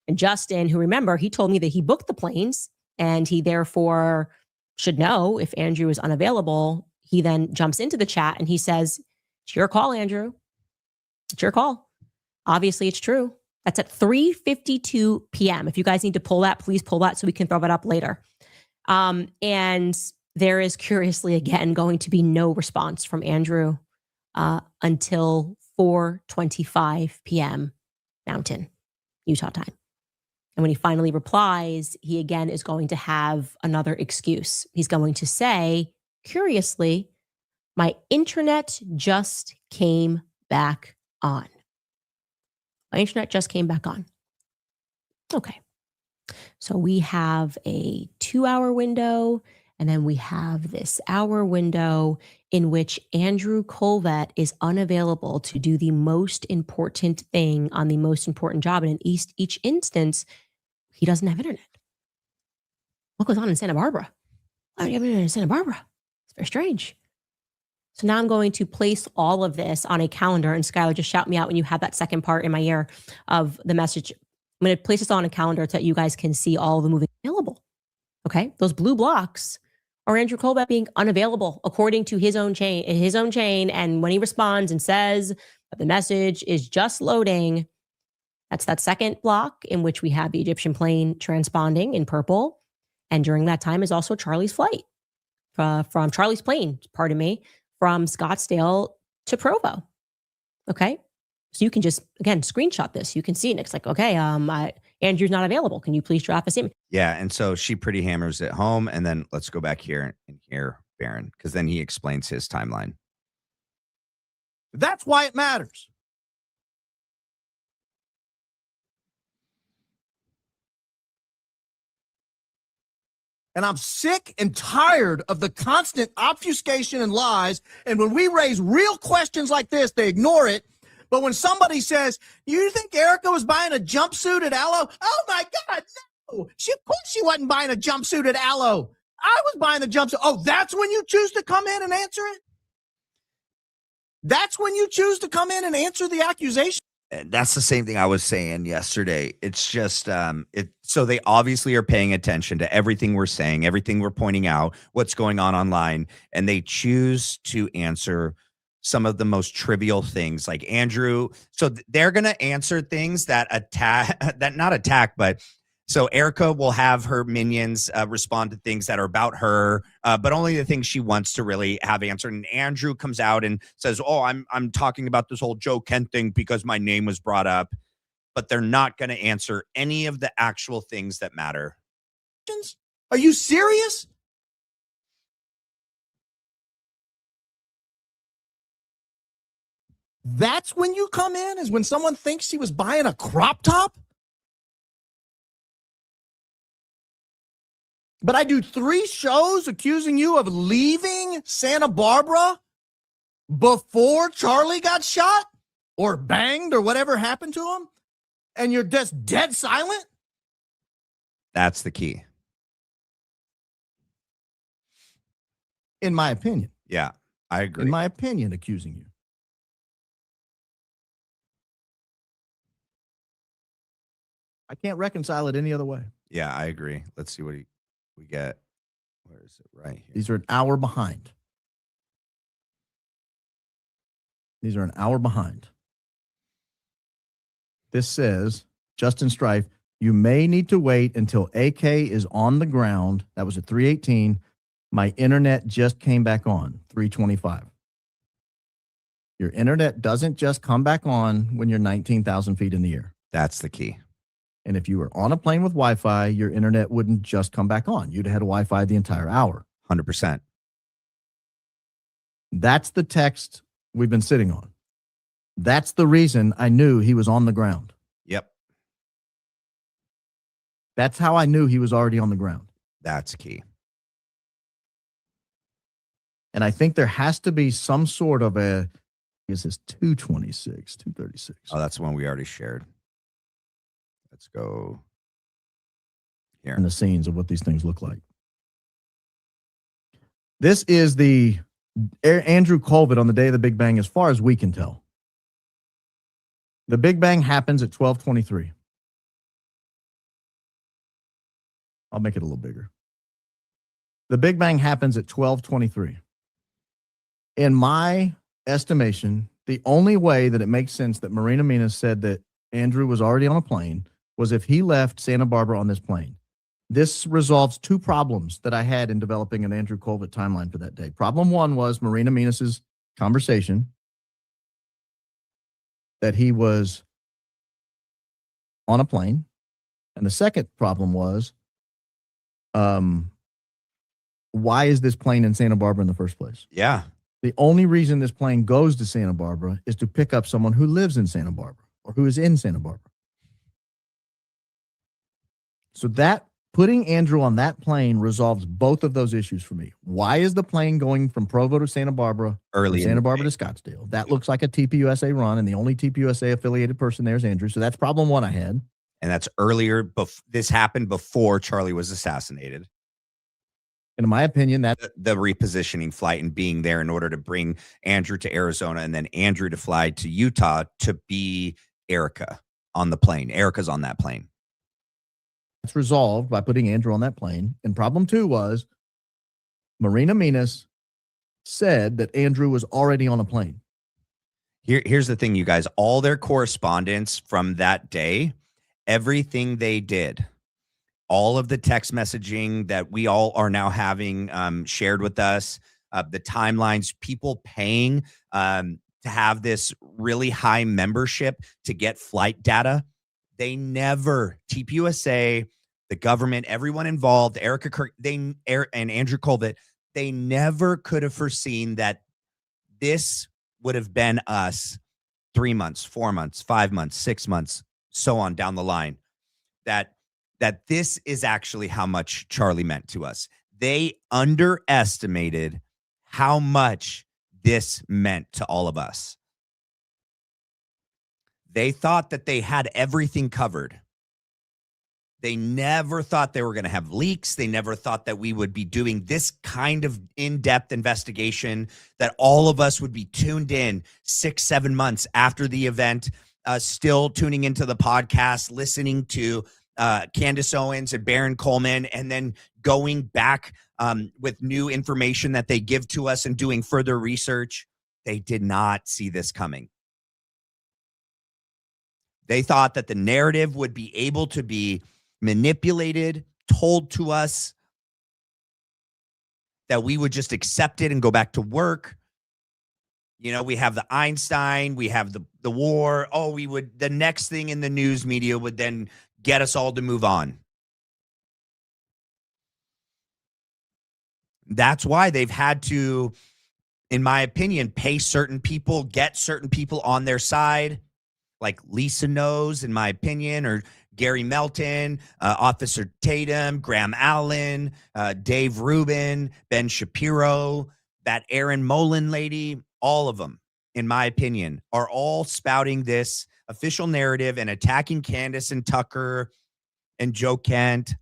And Justin, who, remember, he told me that he booked the planes and he therefore should know if Andrew is unavailable. He then jumps into the chat and he says, "It's your call, Andrew. It's your call." Obviously, it's true. That's at 3:52 p.m. If you guys need to pull that, please pull that so we can throw that up later. And there is, curiously, again, going to be no response from Andrew until 4:25 p.m. Mountain, Utah time. And when he finally replies, he again is going to have another excuse. He's going to say, curiously, "My internet just came back on." My internet just came back on. Okay. So we have a 2-hour window, and then we have this hour window in which Andrew Colvett is unavailable to do the most important thing on the most important job. And in each instance, he doesn't have internet. What goes on in Santa Barbara? Why don't you have internet in Santa Barbara? It's very strange. So now I'm going to place all of this on a calendar, and Skylar, just shout me out when you have that second part in my ear of the message. I'm going to place this on a calendar so that you guys can see all the moving available. Okay. Those blue blocks are Andrew Colvett being unavailable according to his own chain. And when he responds and says that the message is just loading, that's that second block in which we have the Egyptian plane transponding in purple. And during that time is also Charlie's flight from Charlie's plane, from Scottsdale to Provo. Okay. So you can just, again, screenshot this. You can see it. And it's like, okay, Andrew's not available. Can you please drop us in? Yeah. And so she pretty hammers it home. And then let's go back here and hear Barron, because then he explains his timeline. That's why it matters. And I'm sick and tired of the constant obfuscation and lies. And when we raise real questions like this, they ignore it. But when somebody says, "You think Erika was buying a jumpsuit at Aloe?" Oh my God, no. Of course she wasn't buying a jumpsuit at Aloe. I was buying the jumpsuit. Oh, that's when you choose to come in and answer it? That's when you choose to come in and answer the accusation? And that's the same thing I was saying yesterday. It's just, so they obviously are paying attention to everything we're saying, everything we're pointing out, what's going on online, and they choose to answer some of the most trivial things like Andrew. So they're going to answer things that not attack, but so Erika will have her minions respond to things that are about her, but only the things she wants to really have answered. And Andrew comes out and says, "Oh, I'm talking about this whole Joe Kent thing because my name was brought up," but they're not going to answer any of the actual things that matter. Are you serious? That's when you come in, is when someone thinks she was buying a crop top? But I do 3 shows accusing you of leaving Santa Barbara before Charlie got shot or banged or whatever happened to him, and you're just dead silent? That's the key. In my opinion. Yeah, I agree. In my opinion, accusing you. I can't reconcile it any other way. Yeah, I agree. Let's see what we get. Where is it? Right here. These are an hour behind. This says, Justin Strife, "You may need to wait until AK is on the ground." That was at 3:18. "My internet just came back on," 3:25. Your internet doesn't just come back on when you're 19,000 feet in the air. That's the key. And if you were on a plane with Wi-Fi, your internet wouldn't just come back on. You'd have had Wi-Fi the entire hour. 100%. That's the text we've been sitting on. That's the reason I knew he was on the ground. Yep. That's how I knew he was already on the ground. That's key. And I think there has to be some sort of a, I guess it's 226, 236. Oh, that's one we already shared. Let's go here. And the scenes of what these things look like. This is the Andrew Colvett on the day of the Big Bang, as far as we can tell. The Big Bang happens at 12:23. I'll make it a little bigger. The Big Bang happens at 12:23. In my estimation, the only way that it makes sense that Marina Minas said that Andrew was already on a plane was if he left Santa Barbara on this plane. This resolves two problems that I had in developing an Andrew Colvett timeline for that day. Problem one was Marina Minas's conversation that he was on a plane. And the second problem was, why is this plane in Santa Barbara in the first place? Yeah. The only reason this plane goes to Santa Barbara is to pick up someone who lives in Santa Barbara or who is in Santa Barbara. So that putting Andrew on that plane resolves both of those issues for me. Why is the plane going from Provo to Santa Barbara, Early Santa Barbara to Scottsdale? That looks like a TPUSA run, and the only TPUSA affiliated person there is Andrew. So that's problem one I had. And that's earlier. This happened before Charlie was assassinated. And in my opinion, that the repositioning flight and being there in order to bring Andrew to Arizona and then Andrew to fly to Utah to be Erika on the plane. Erika's on that plane. It's resolved by putting Andrew on that plane. And problem two was Marina Minas said that Andrew was already on a plane. Here's the thing, you guys. All their correspondence from that day, everything they did, all of the text messaging that we all are now having shared with us, the timelines, people paying to have this really high membership to get flight data. They never, TPUSA, the government, everyone involved, Erika Kirk, and Andrew Colvett, they never could have foreseen that this would have been us 3 months, 4 months, 5 months, 6 months, so on down the line. That this is actually how much Charlie meant to us. They underestimated how much this meant to all of us. They thought that they had everything covered. They never thought they were going to have leaks. They never thought that we would be doing this kind of in-depth investigation, that all of us would be tuned in 6-7 months after the event, still tuning into the podcast, listening to Candace Owens and Baron Coleman, and then going back with new information that they give to us and doing further research. They did not see this coming. They thought that the narrative would be able to be manipulated, told to us, that we would just accept it and go back to work. You know, we have the Einstein, we have the war. Oh, the next thing in the news media would then get us all to move on. That's why they've had to, in my opinion, pay certain people, get certain people on their side, like Lisa knows, in my opinion, or Gary Melton, Officer Tatum, Graham Allen, Dave Rubin, Ben Shapiro, that Erin Molan lady, all of them, in my opinion, are all spouting this official narrative and attacking Candace and Tucker and Joe Kent.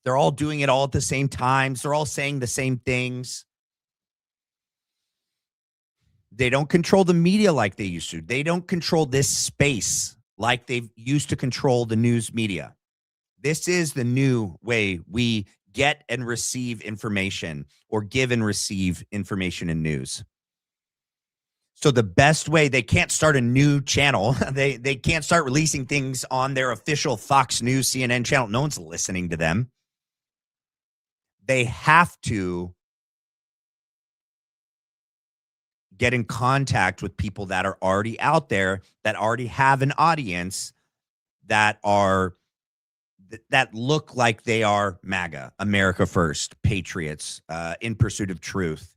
They're all doing it all at the same time. So they're all saying the same things. They don't control the media like they used to. They don't control this space like they've used to control the news media. This is the new way we get and receive information, or give and receive information and news. So the best way, they can't start a new channel. They can't start releasing things on their official Fox News, CNN channel. No one's listening to them. They have to get in contact with people that are already out there, that already have an audience, that look like they are MAGA, America First, patriots, in pursuit of truth,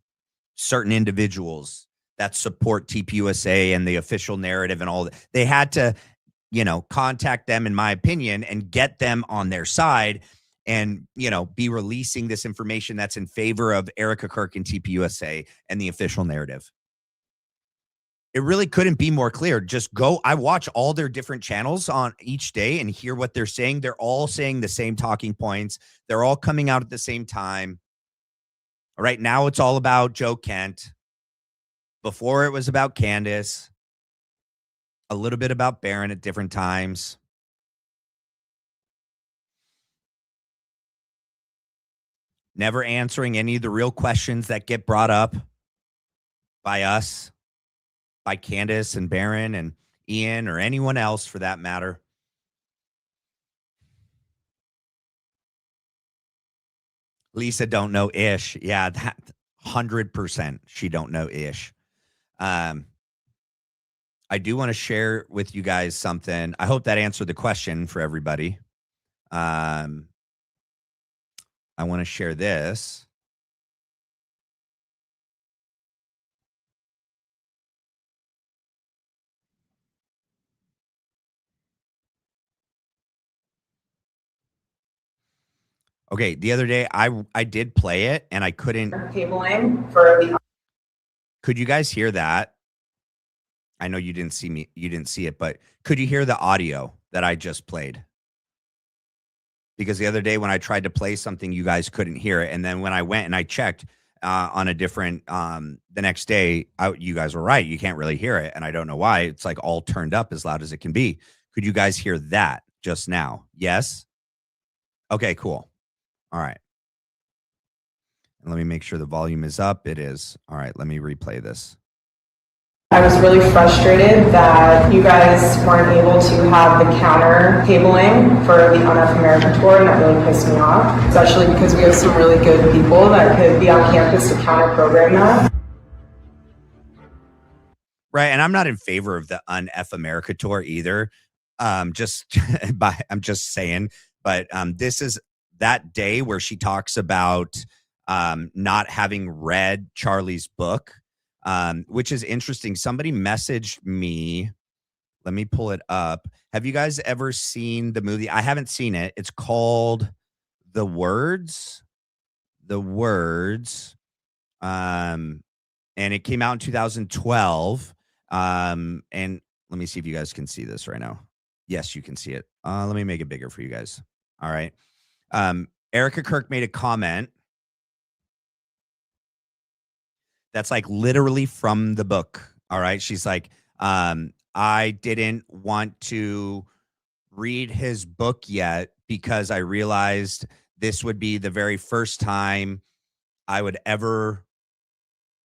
certain individuals that support TPUSA and the official narrative and all that. They had to, contact them, in my opinion, and get them on their side. and, be releasing this information that's in favor of Erika Kirk and TPUSA and the official narrative. It really couldn't be more clear. Just go. I watch all their different channels on each day and hear what they're saying. They're all saying the same talking points. They're all coming out at the same time. Right now, it's all about Joe Kent. Before, it was about Candace. A little bit about Barron at different times. Never answering any of the real questions that get brought up by us, by Candace and Barron and Ian or anyone else for that matter. Lisa don't know ish. Yeah, that 100% she don't know ish. I do want to share with you guys something. I hope that answered the question for everybody. I want to share this. Okay, the other day I did play it and I couldn't. Cabling for the. Could you guys hear that? I know you didn't see it, but could you hear the audio that I just played? Because the other day when I tried to play something, you guys couldn't hear it. And then when I went and I checked on a different, the next day, you guys were right. You can't really hear it. And I don't know why. It's like all turned up as loud as it can be. Could you guys hear that just now? Yes? Okay, cool. All right. And let me make sure the volume is up. It is. All right, let me replay this. I was really frustrated that you guys weren't able to have the counter cabling for the Unf America tour, and that really pissed me off, especially because we have some really good people that could be on campus to counter program that. Right, and I'm not in favor of the Unf America tour either. I'm just saying, but this is that day where she talks about not having read Charlie's book. Which is interesting. Somebody messaged me. Let me pull it up. Have you guys ever seen the movie? I haven't seen it. It's called The Words. And it came out in 2012. And let me see if you guys can see this right now. Yes, you can see it. Let me make it bigger for you guys. All right. Erika Kirk made a comment that's like literally from the book. All right. She's like, I didn't want to read his book yet because I realized this would be the very first time I would ever,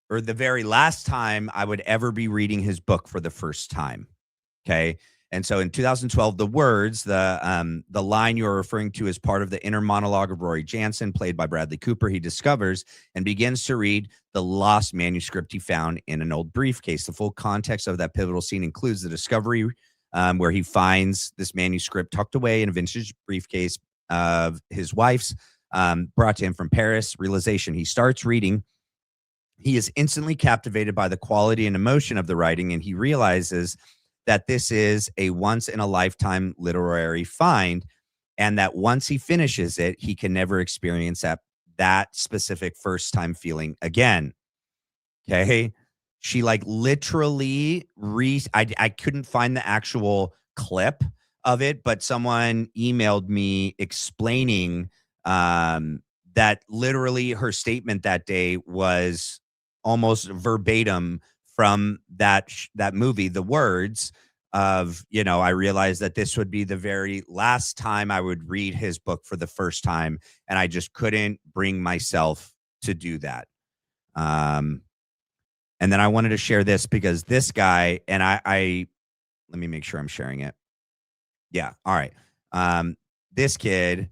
or the very last time I would ever be reading his book for the first time. Okay. And so in 2012, The Words, the line you're referring to is part of the inner monologue of Rory Jansen, played by Bradley Cooper. He discovers and begins to read the lost manuscript he found in an old briefcase. The full context of that pivotal scene includes the discovery where he finds this manuscript tucked away in a vintage briefcase of his wife's, brought to him from Paris. Realization. He starts reading. He is instantly captivated by the quality and emotion of the writing, and he realizes that this is a once-in-a-lifetime literary find, and that once he finishes it, he can never experience that specific first-time feeling again. Okay? She like literally I couldn't find the actual clip of it, but someone emailed me explaining that literally her statement that day was almost verbatim from that movie, The Words of, I realized that this would be the very last time I would read his book for the first time. And I just couldn't bring myself to do that. And then I wanted to share this because this guy, and I let me make sure I'm sharing it. Yeah. All right. This kid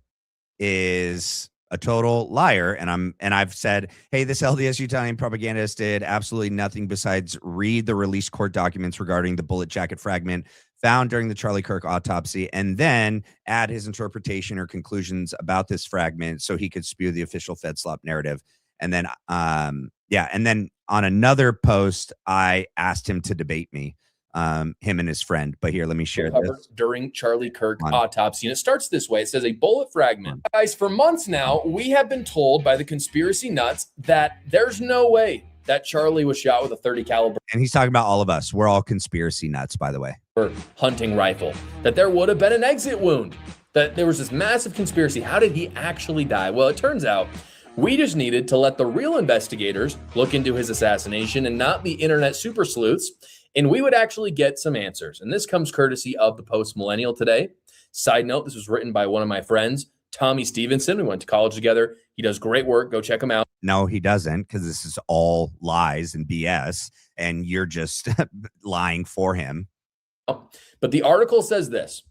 is a total liar. And I've said, hey, this LDS Italian propagandist did absolutely nothing besides read the release court documents regarding the bullet jacket fragment found during the Charlie Kirk autopsy, and then add his interpretation or conclusions about this fragment so he could spew the official FedSlop narrative. And then, and then on another post, I asked him to debate me him and his friend. But here, let me share this. During Charlie Kirk autopsy. And it starts this way. It says a bullet fragment. Guys, for months now, we have been told by the conspiracy nuts that there's no way that Charlie was shot with a .30 caliber. And he's talking about all of us. We're all conspiracy nuts, by the way. Hunting rifle. That there would have been an exit wound. That there was this massive conspiracy. How did he actually die? Well, it turns out we just needed to let the real investigators look into his assassination and not the internet super sleuths, and we would actually get some answers. And this comes courtesy of the Post Millennial today. Side note, this was written by one of my friends, Tommy Stevenson. We went to college together. He does great work. Go check him out. No, he doesn't, because this is all lies and BS, and you're just lying for him. But the article says this.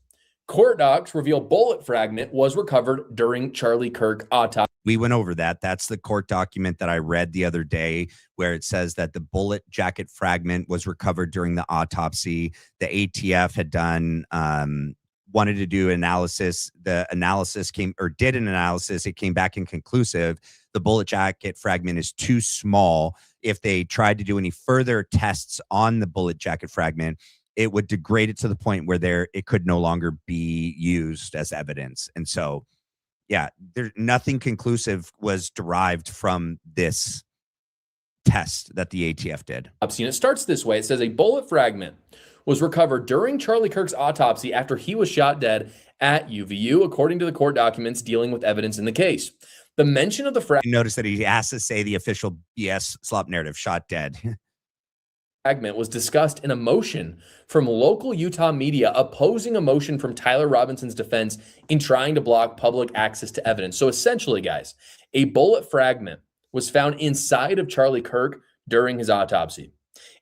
Court docs reveal bullet fragment was recovered during Charlie Kirk autopsy. We went over that. That's the court document that I read the other day where it says that the bullet jacket fragment was recovered during the autopsy. The ATF had done, wanted to do analysis. The analysis did an analysis. It came back inconclusive. The bullet jacket fragment is too small. If they tried to do any further tests on the bullet jacket fragment, it would degrade it to the point where it could no longer be used as evidence. And so, yeah, nothing conclusive was derived from this test that the ATF did. And it starts this way. It says a bullet fragment was recovered during Charlie Kirk's autopsy after he was shot dead at UVU, according to the court documents dealing with evidence in the case. The mention of the fragment. Notice that he has to say the official BS slop narrative, shot dead. Fragment was discussed in a motion from local Utah media opposing a motion from Tyler Robinson's defense in trying to block public access to evidence. So essentially, guys, a bullet fragment was found inside of Charlie Kirk during his autopsy.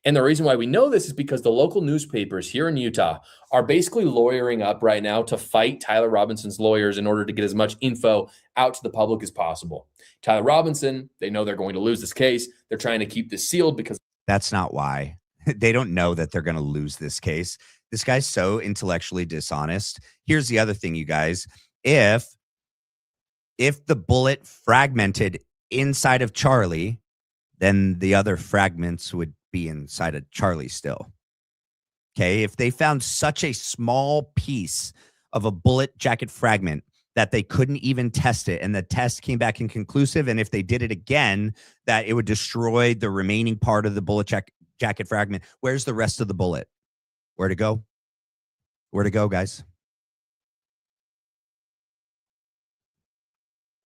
And the reason why we know this is because the local newspapers here in Utah are basically lawyering up right now to fight Tyler Robinson's lawyers in order to get as much info out to the public as possible. Tyler Robinson, they know they're going to lose this case. They're trying to keep this sealed because that's not why. They don't know that they're going to lose this case. This guy's so intellectually dishonest. Here's the other thing, you guys. If the bullet fragmented inside of Charlie, then the other fragments would be inside of Charlie still. Okay. If they found such a small piece of a bullet jacket fragment that they couldn't even test it, and the test came back inconclusive, and if they did it again, that it would destroy the remaining part of the bullet jacket fragment. Where's the rest of the bullet? Where to go? Where to go, guys?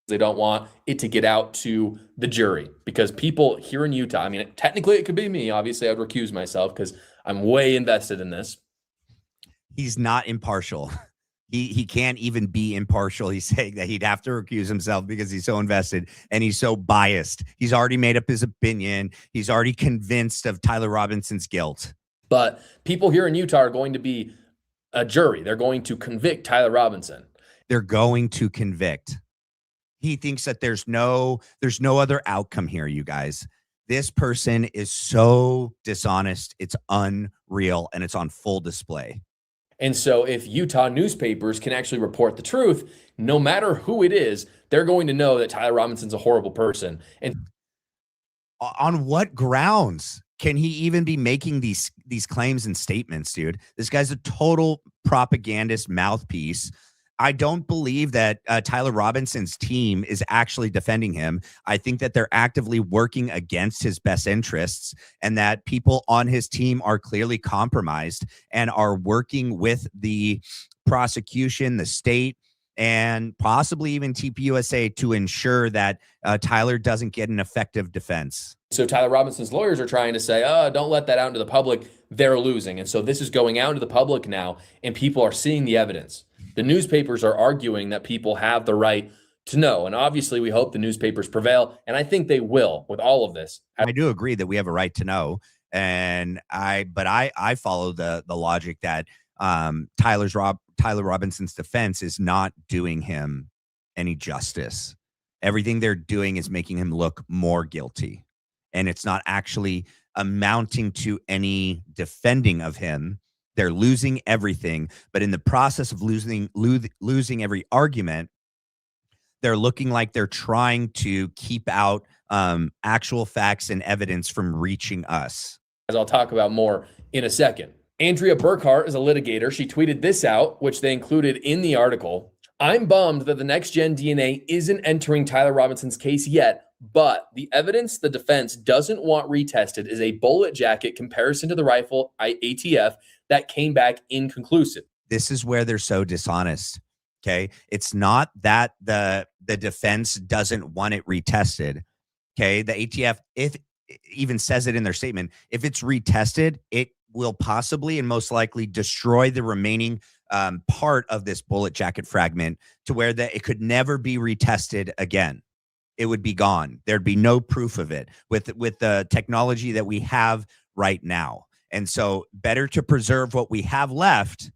They don't want it to get out to the jury because people here in Utah, I mean, technically it could be me. Obviously, I'd recuse myself because I'm way invested in this. He's not impartial. He can't even be impartial. He's saying that he'd have to recuse himself because he's so invested and he's so biased. He's already made up his opinion. He's already convinced of Tyler Robinson's guilt. But people here in Utah are going to be a jury. They're going to convict Tyler Robinson. They're going to convict. He thinks that there's no other outcome here, you guys. This person is so dishonest. It's unreal, and it's on full display. And so if Utah newspapers can actually report the truth, no matter who it is, they're going to know that Tyler Robinson's a horrible person. And on what grounds can he even be making these claims and statements, dude? This guy's a total propagandist mouthpiece. I don't believe that Tyler Robinson's team is actually defending him. I think that they're actively working against his best interests, and that people on his team are clearly compromised and are working with the prosecution, the state, and possibly even TPUSA to ensure that Tyler doesn't get an effective defense. So Tyler Robinson's lawyers are trying to say, oh, don't let that out into the public. They're losing. And so this is going out into the public now, and people are seeing the evidence. The newspapers are arguing that people have the right to know. And obviously, we hope the newspapers prevail. And I think they will with all of this. I do agree that we have a right to know. And I follow the logic that Tyler Robinson's defense is not doing him any justice. Everything they're doing is making him look more guilty. And it's not actually amounting to any defending of him. They're losing everything, but in the process of losing every argument, they're looking like they're trying to keep out actual facts and evidence from reaching us. As I'll talk about more in a second. Andrea Burkhart is a litigator. She tweeted this out, which they included in the article. I'm bummed that the next gen DNA isn't entering Tyler Robinson's case yet, but the evidence the defense doesn't want retested is a bullet jacket comparison to the rifle ATF that came back inconclusive. This is where they're so dishonest. Okay. It's not that the defense doesn't want it retested. Okay. The ATF, if even says it in their statement, if it's retested, it will possibly and most likely destroy the remaining part of this bullet jacket fragment to where that it could never be retested again. It would be gone. There'd be no proof of it with the technology that we have right now. And so better to preserve what we have left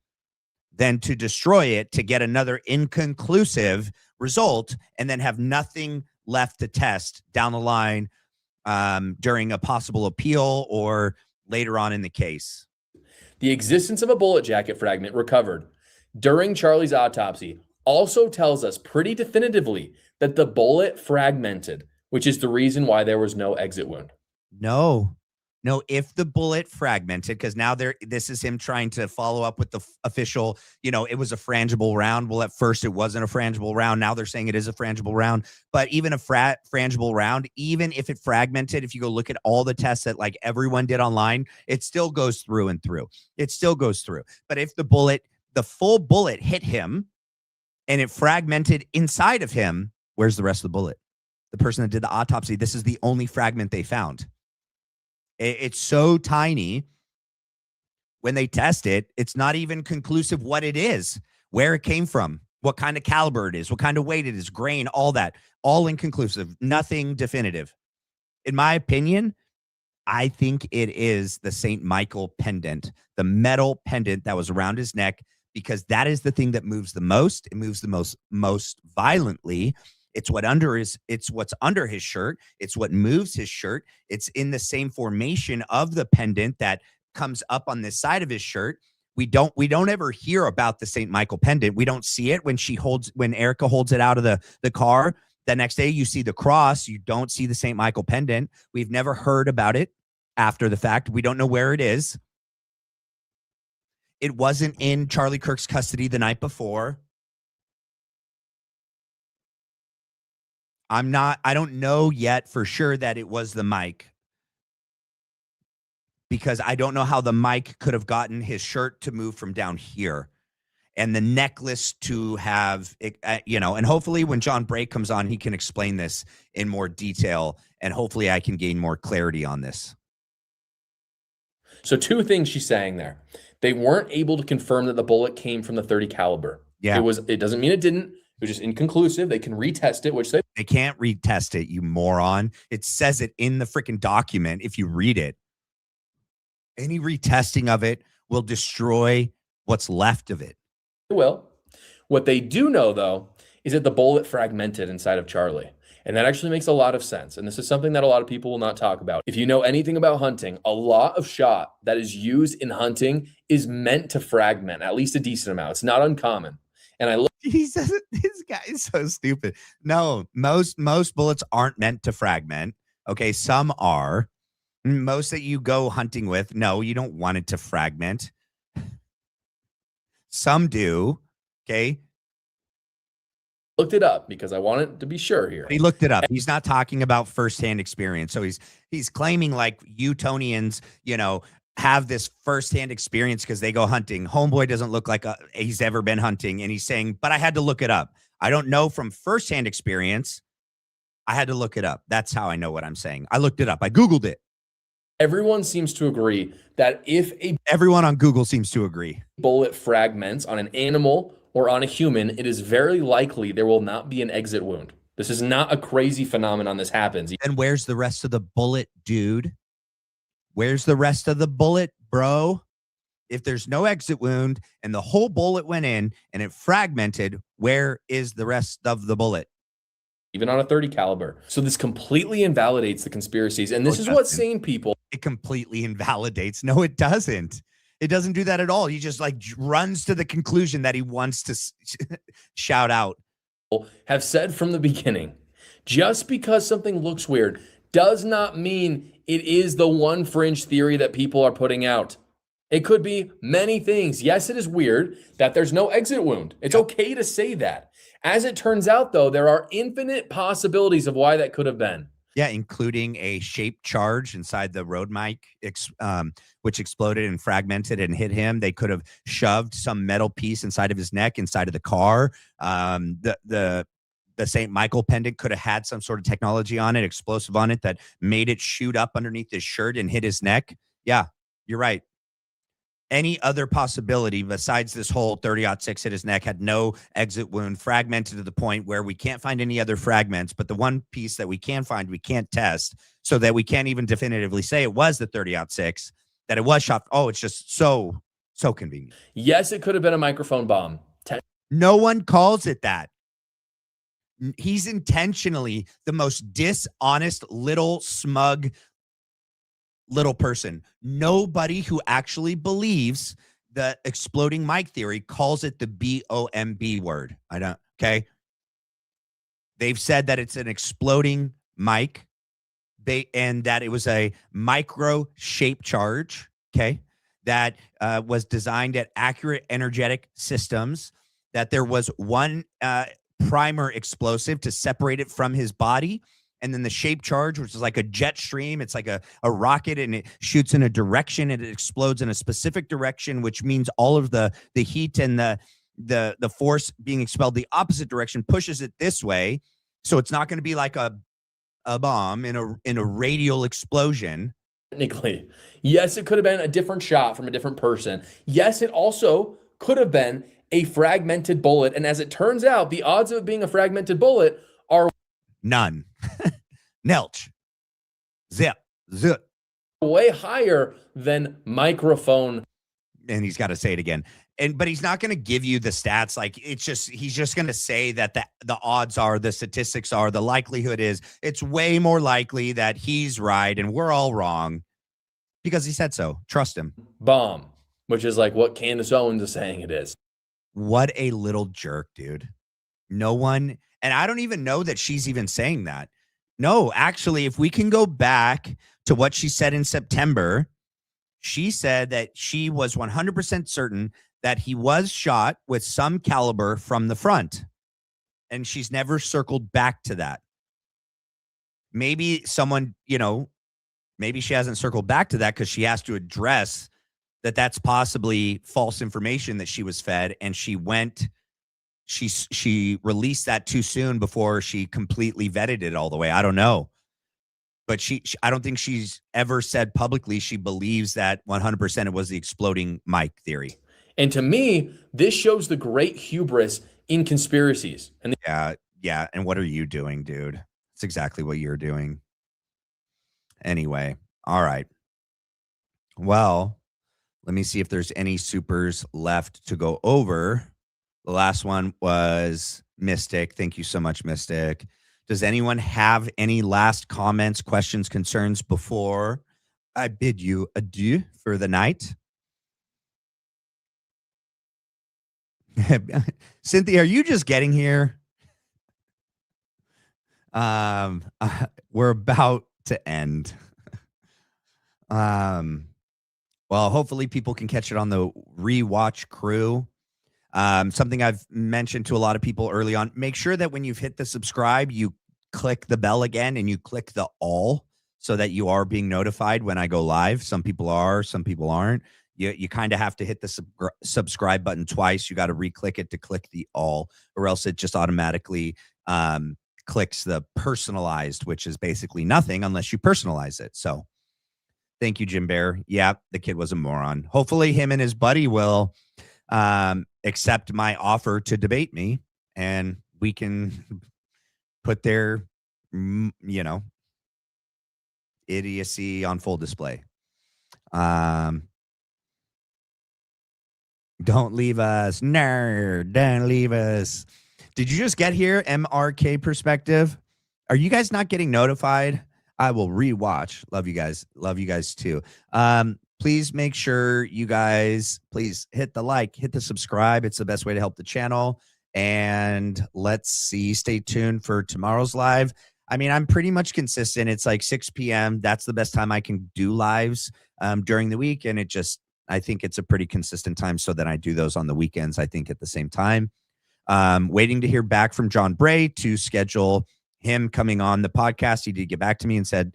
than to destroy it to get another inconclusive result and then have nothing left to test down the line during a possible appeal or later on in the case. The existence of a bullet jacket fragment recovered during Charlie's autopsy also tells us pretty definitively that the bullet fragmented, which is the reason why there was no exit wound. No, if the bullet fragmented, because now this is him trying to follow up with the official, it was a frangible round. Well, at first it wasn't a frangible round. Now they're saying it is a frangible round, but even a frangible round, even if it fragmented, if you go look at all the tests that like everyone did online, it still goes through and through. It still goes through. But if the full bullet hit him and it fragmented inside of him, where's the rest of the bullet? The person that did the autopsy, this is the only fragment they found. It's so tiny. When they test it, it's not even conclusive what it is, where it came from, what kind of caliber it is, what kind of weight it is, grain, all that, all inconclusive, nothing definitive. In my opinion, I think it is the St. Michael pendant, the metal pendant that was around his neck, because that is the thing that moves the most. It moves the most violently. It's what's under his shirt. It's what moves his shirt. It's in the same formation of the pendant that comes up on this side of his shirt. We don't ever hear about the St. Michael pendant. We don't see it when Erika holds it out of the car. The next day you see the cross. You don't see the St. Michael pendant. We've never heard about it after the fact. We don't know where it is. It wasn't in Charlie Kirk's custody the night before. I don't know yet for sure that it was the mic, because I don't know how the mic could have gotten his shirt to move from down here and the necklace to have, and hopefully when John Bray comes on, he can explain this in more detail and hopefully I can gain more clarity on this. So two things she's saying there. They weren't able to confirm that the bullet came from the .30 caliber. Yeah. It doesn't mean it didn't. It was just inconclusive. They can retest it, which they can't retest it, you moron. It says it in the freaking document if you read it. Any retesting of it will destroy what's left of it. It will. What they do know, though, is that the bullet fragmented inside of Charlie. And that actually makes a lot of sense. And this is something that a lot of people will not talk about. If you know anything about hunting, a lot of shot that is used in hunting is meant to fragment, at least a decent amount. It's not uncommon. And I look. He says this guy is so stupid. No, most bullets aren't meant to fragment. Okay, some are. Most that you go hunting with, no, you don't want it to fragment. Some do. Okay. Looked it up because I wanted to be sure here. He looked it up. He's not talking about firsthand experience. So he's claiming like Utonians, have this firsthand experience because they go hunting. Homeboy doesn't look like he's ever been hunting. And he's saying, but I had to look it up. I don't know from firsthand experience. I had to look it up. That's how I know what I'm saying. I looked it up. I Googled it. Everyone seems to agree that if everyone on Google seems to agree, bullet fragments on an animal or on a human, it is very likely there will not be an exit wound. This is not a crazy phenomenon. This happens. And where's the rest of the bullet, dude? Where's the rest of the bullet, bro? If there's no exit wound and the whole bullet went in and it fragmented, where is the rest of the bullet? Even on a .30 caliber. So this completely invalidates the conspiracies. And this is what sane people. It completely invalidates. No, it doesn't. It doesn't do that at all. He just runs to the conclusion that he wants to shout out. Have said from the beginning, just because something looks weird does not mean it is the one fringe theory that people are putting out. It could be many things. Yes, it is weird that there's no exit wound. It's okay to say that. As it turns out, though, there are infinite possibilities of why that could have been. Yeah, including a shaped charge inside the road mic, which exploded and fragmented and hit him. They could have shoved some metal piece inside of his neck, inside of the car. The St. Michael pendant could have had some sort of technology on it, explosive on it, that made it shoot up underneath his shirt and hit his neck. Yeah, you're right. Any other possibility besides this whole 30-06 hit his neck had no exit wound, fragmented to the point where we can't find any other fragments. But the one piece that we can find, we can't test, so that we can't even definitively say it was the 30-06, that it was shot. Oh, it's just so convenient. Yes, it could have been a microphone bomb. No one calls it that. He's intentionally the most dishonest, little smug little person. Nobody who actually believes the exploding mic theory calls it the BOMB word. I don't, okay? They've said that it's an exploding mic, and that it was a micro shape charge, okay, that was designed at accurate energetic systems, that there was one primer explosive to separate it from his body. And then the shape charge, which is like a jet stream, it's like a rocket, and it shoots in a direction and it explodes in a specific direction, which means all of the heat and the force being expelled the opposite direction pushes it this way. So it's not going to be like a bomb in a radial explosion. Technically, yes, it could have been a different shot from a different person. Yes, it also could have been a fragmented bullet. And as it turns out, the odds of it being a fragmented bullet are none. Nelch. Zip. Way higher than microphone. And he's got to say it again. But he's not going to give you the stats. Like, he's just going to say that the odds are, the statistics are, the likelihood is, it's way more likely that he's right and we're all wrong because he said so. Trust him. Bomb, which is like what Candace Owens is saying it is. What a little jerk, dude. No one, and I don't even know that she's even saying that. No, actually, if we can go back to what she said in September, she said that she was 100% certain that he was shot with some caliber from the front. And she's never circled back to that. Maybe someone, maybe she hasn't circled back to that because she has to address that that's possibly false information that she was fed, and she released that too soon before she completely vetted it all the way. I don't know. But I don't think she's ever said publicly she believes that 100% it was the exploding mic theory. And to me, this shows the great hubris in conspiracies. And yeah. And what are you doing, dude? That's exactly what you're doing. Anyway, all right. Well, let me see if there's any supers left to go over. The last one was Mystic. Thank you so much, Mystic. Does anyone have any last comments, questions, concerns before I bid you adieu for the night? Cynthia, are you just getting here? We're about to end. Well, hopefully people can catch it on the rewatch crew. Something I've mentioned to a lot of people early on, make sure that when you've hit the subscribe, you click the bell again and you click the all so that you are being notified when I go live. Some people are, some people aren't. You kind of have to hit the subscribe button twice. You got to re-click it to click the all, or else it just automatically clicks the personalized, which is basically nothing unless you personalize it. So thank you, Jim Bear. Yeah, the kid was a moron. Hopefully him and his buddy will accept my offer to debate me, and we can put their, idiocy on full display. Don't leave us. Nerd, don't leave us. Did you just get here, MRK Perspective? Are you guys not getting notified? I will rewatch. Love you guys. Love you guys too. Please make sure you guys, please hit the like, hit the subscribe. It's the best way to help the channel. And let's see, stay tuned for tomorrow's live. I mean, I'm pretty much consistent. It's like 6 p.m. That's the best time I can do lives during the week. And it just, I think it's a pretty consistent time, so that I do those on the weekends, I think, at the same time. Waiting to hear back from John Bray to schedule him coming on the podcast. He did get back to me and said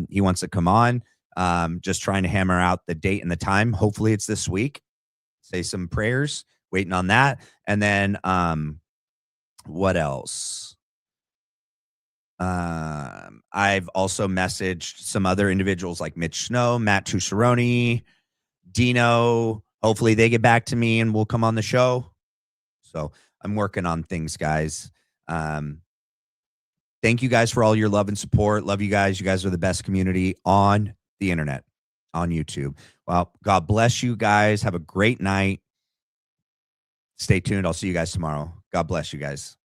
he wants to come on. Just trying to hammer out the date and the time. Hopefully it's this week. Say some prayers, waiting on that. And then what else? I've also messaged some other individuals like Mitch Snow, Matt Tusaroni, Dino. Hopefully they get back to me and we'll come on the show. So I'm working on things, guys. Thank you guys for all your love and support. Love you guys. You guys are the best community on the internet, on YouTube. Well, God bless you guys. Have a great night. Stay tuned. I'll see you guys tomorrow. God bless you guys.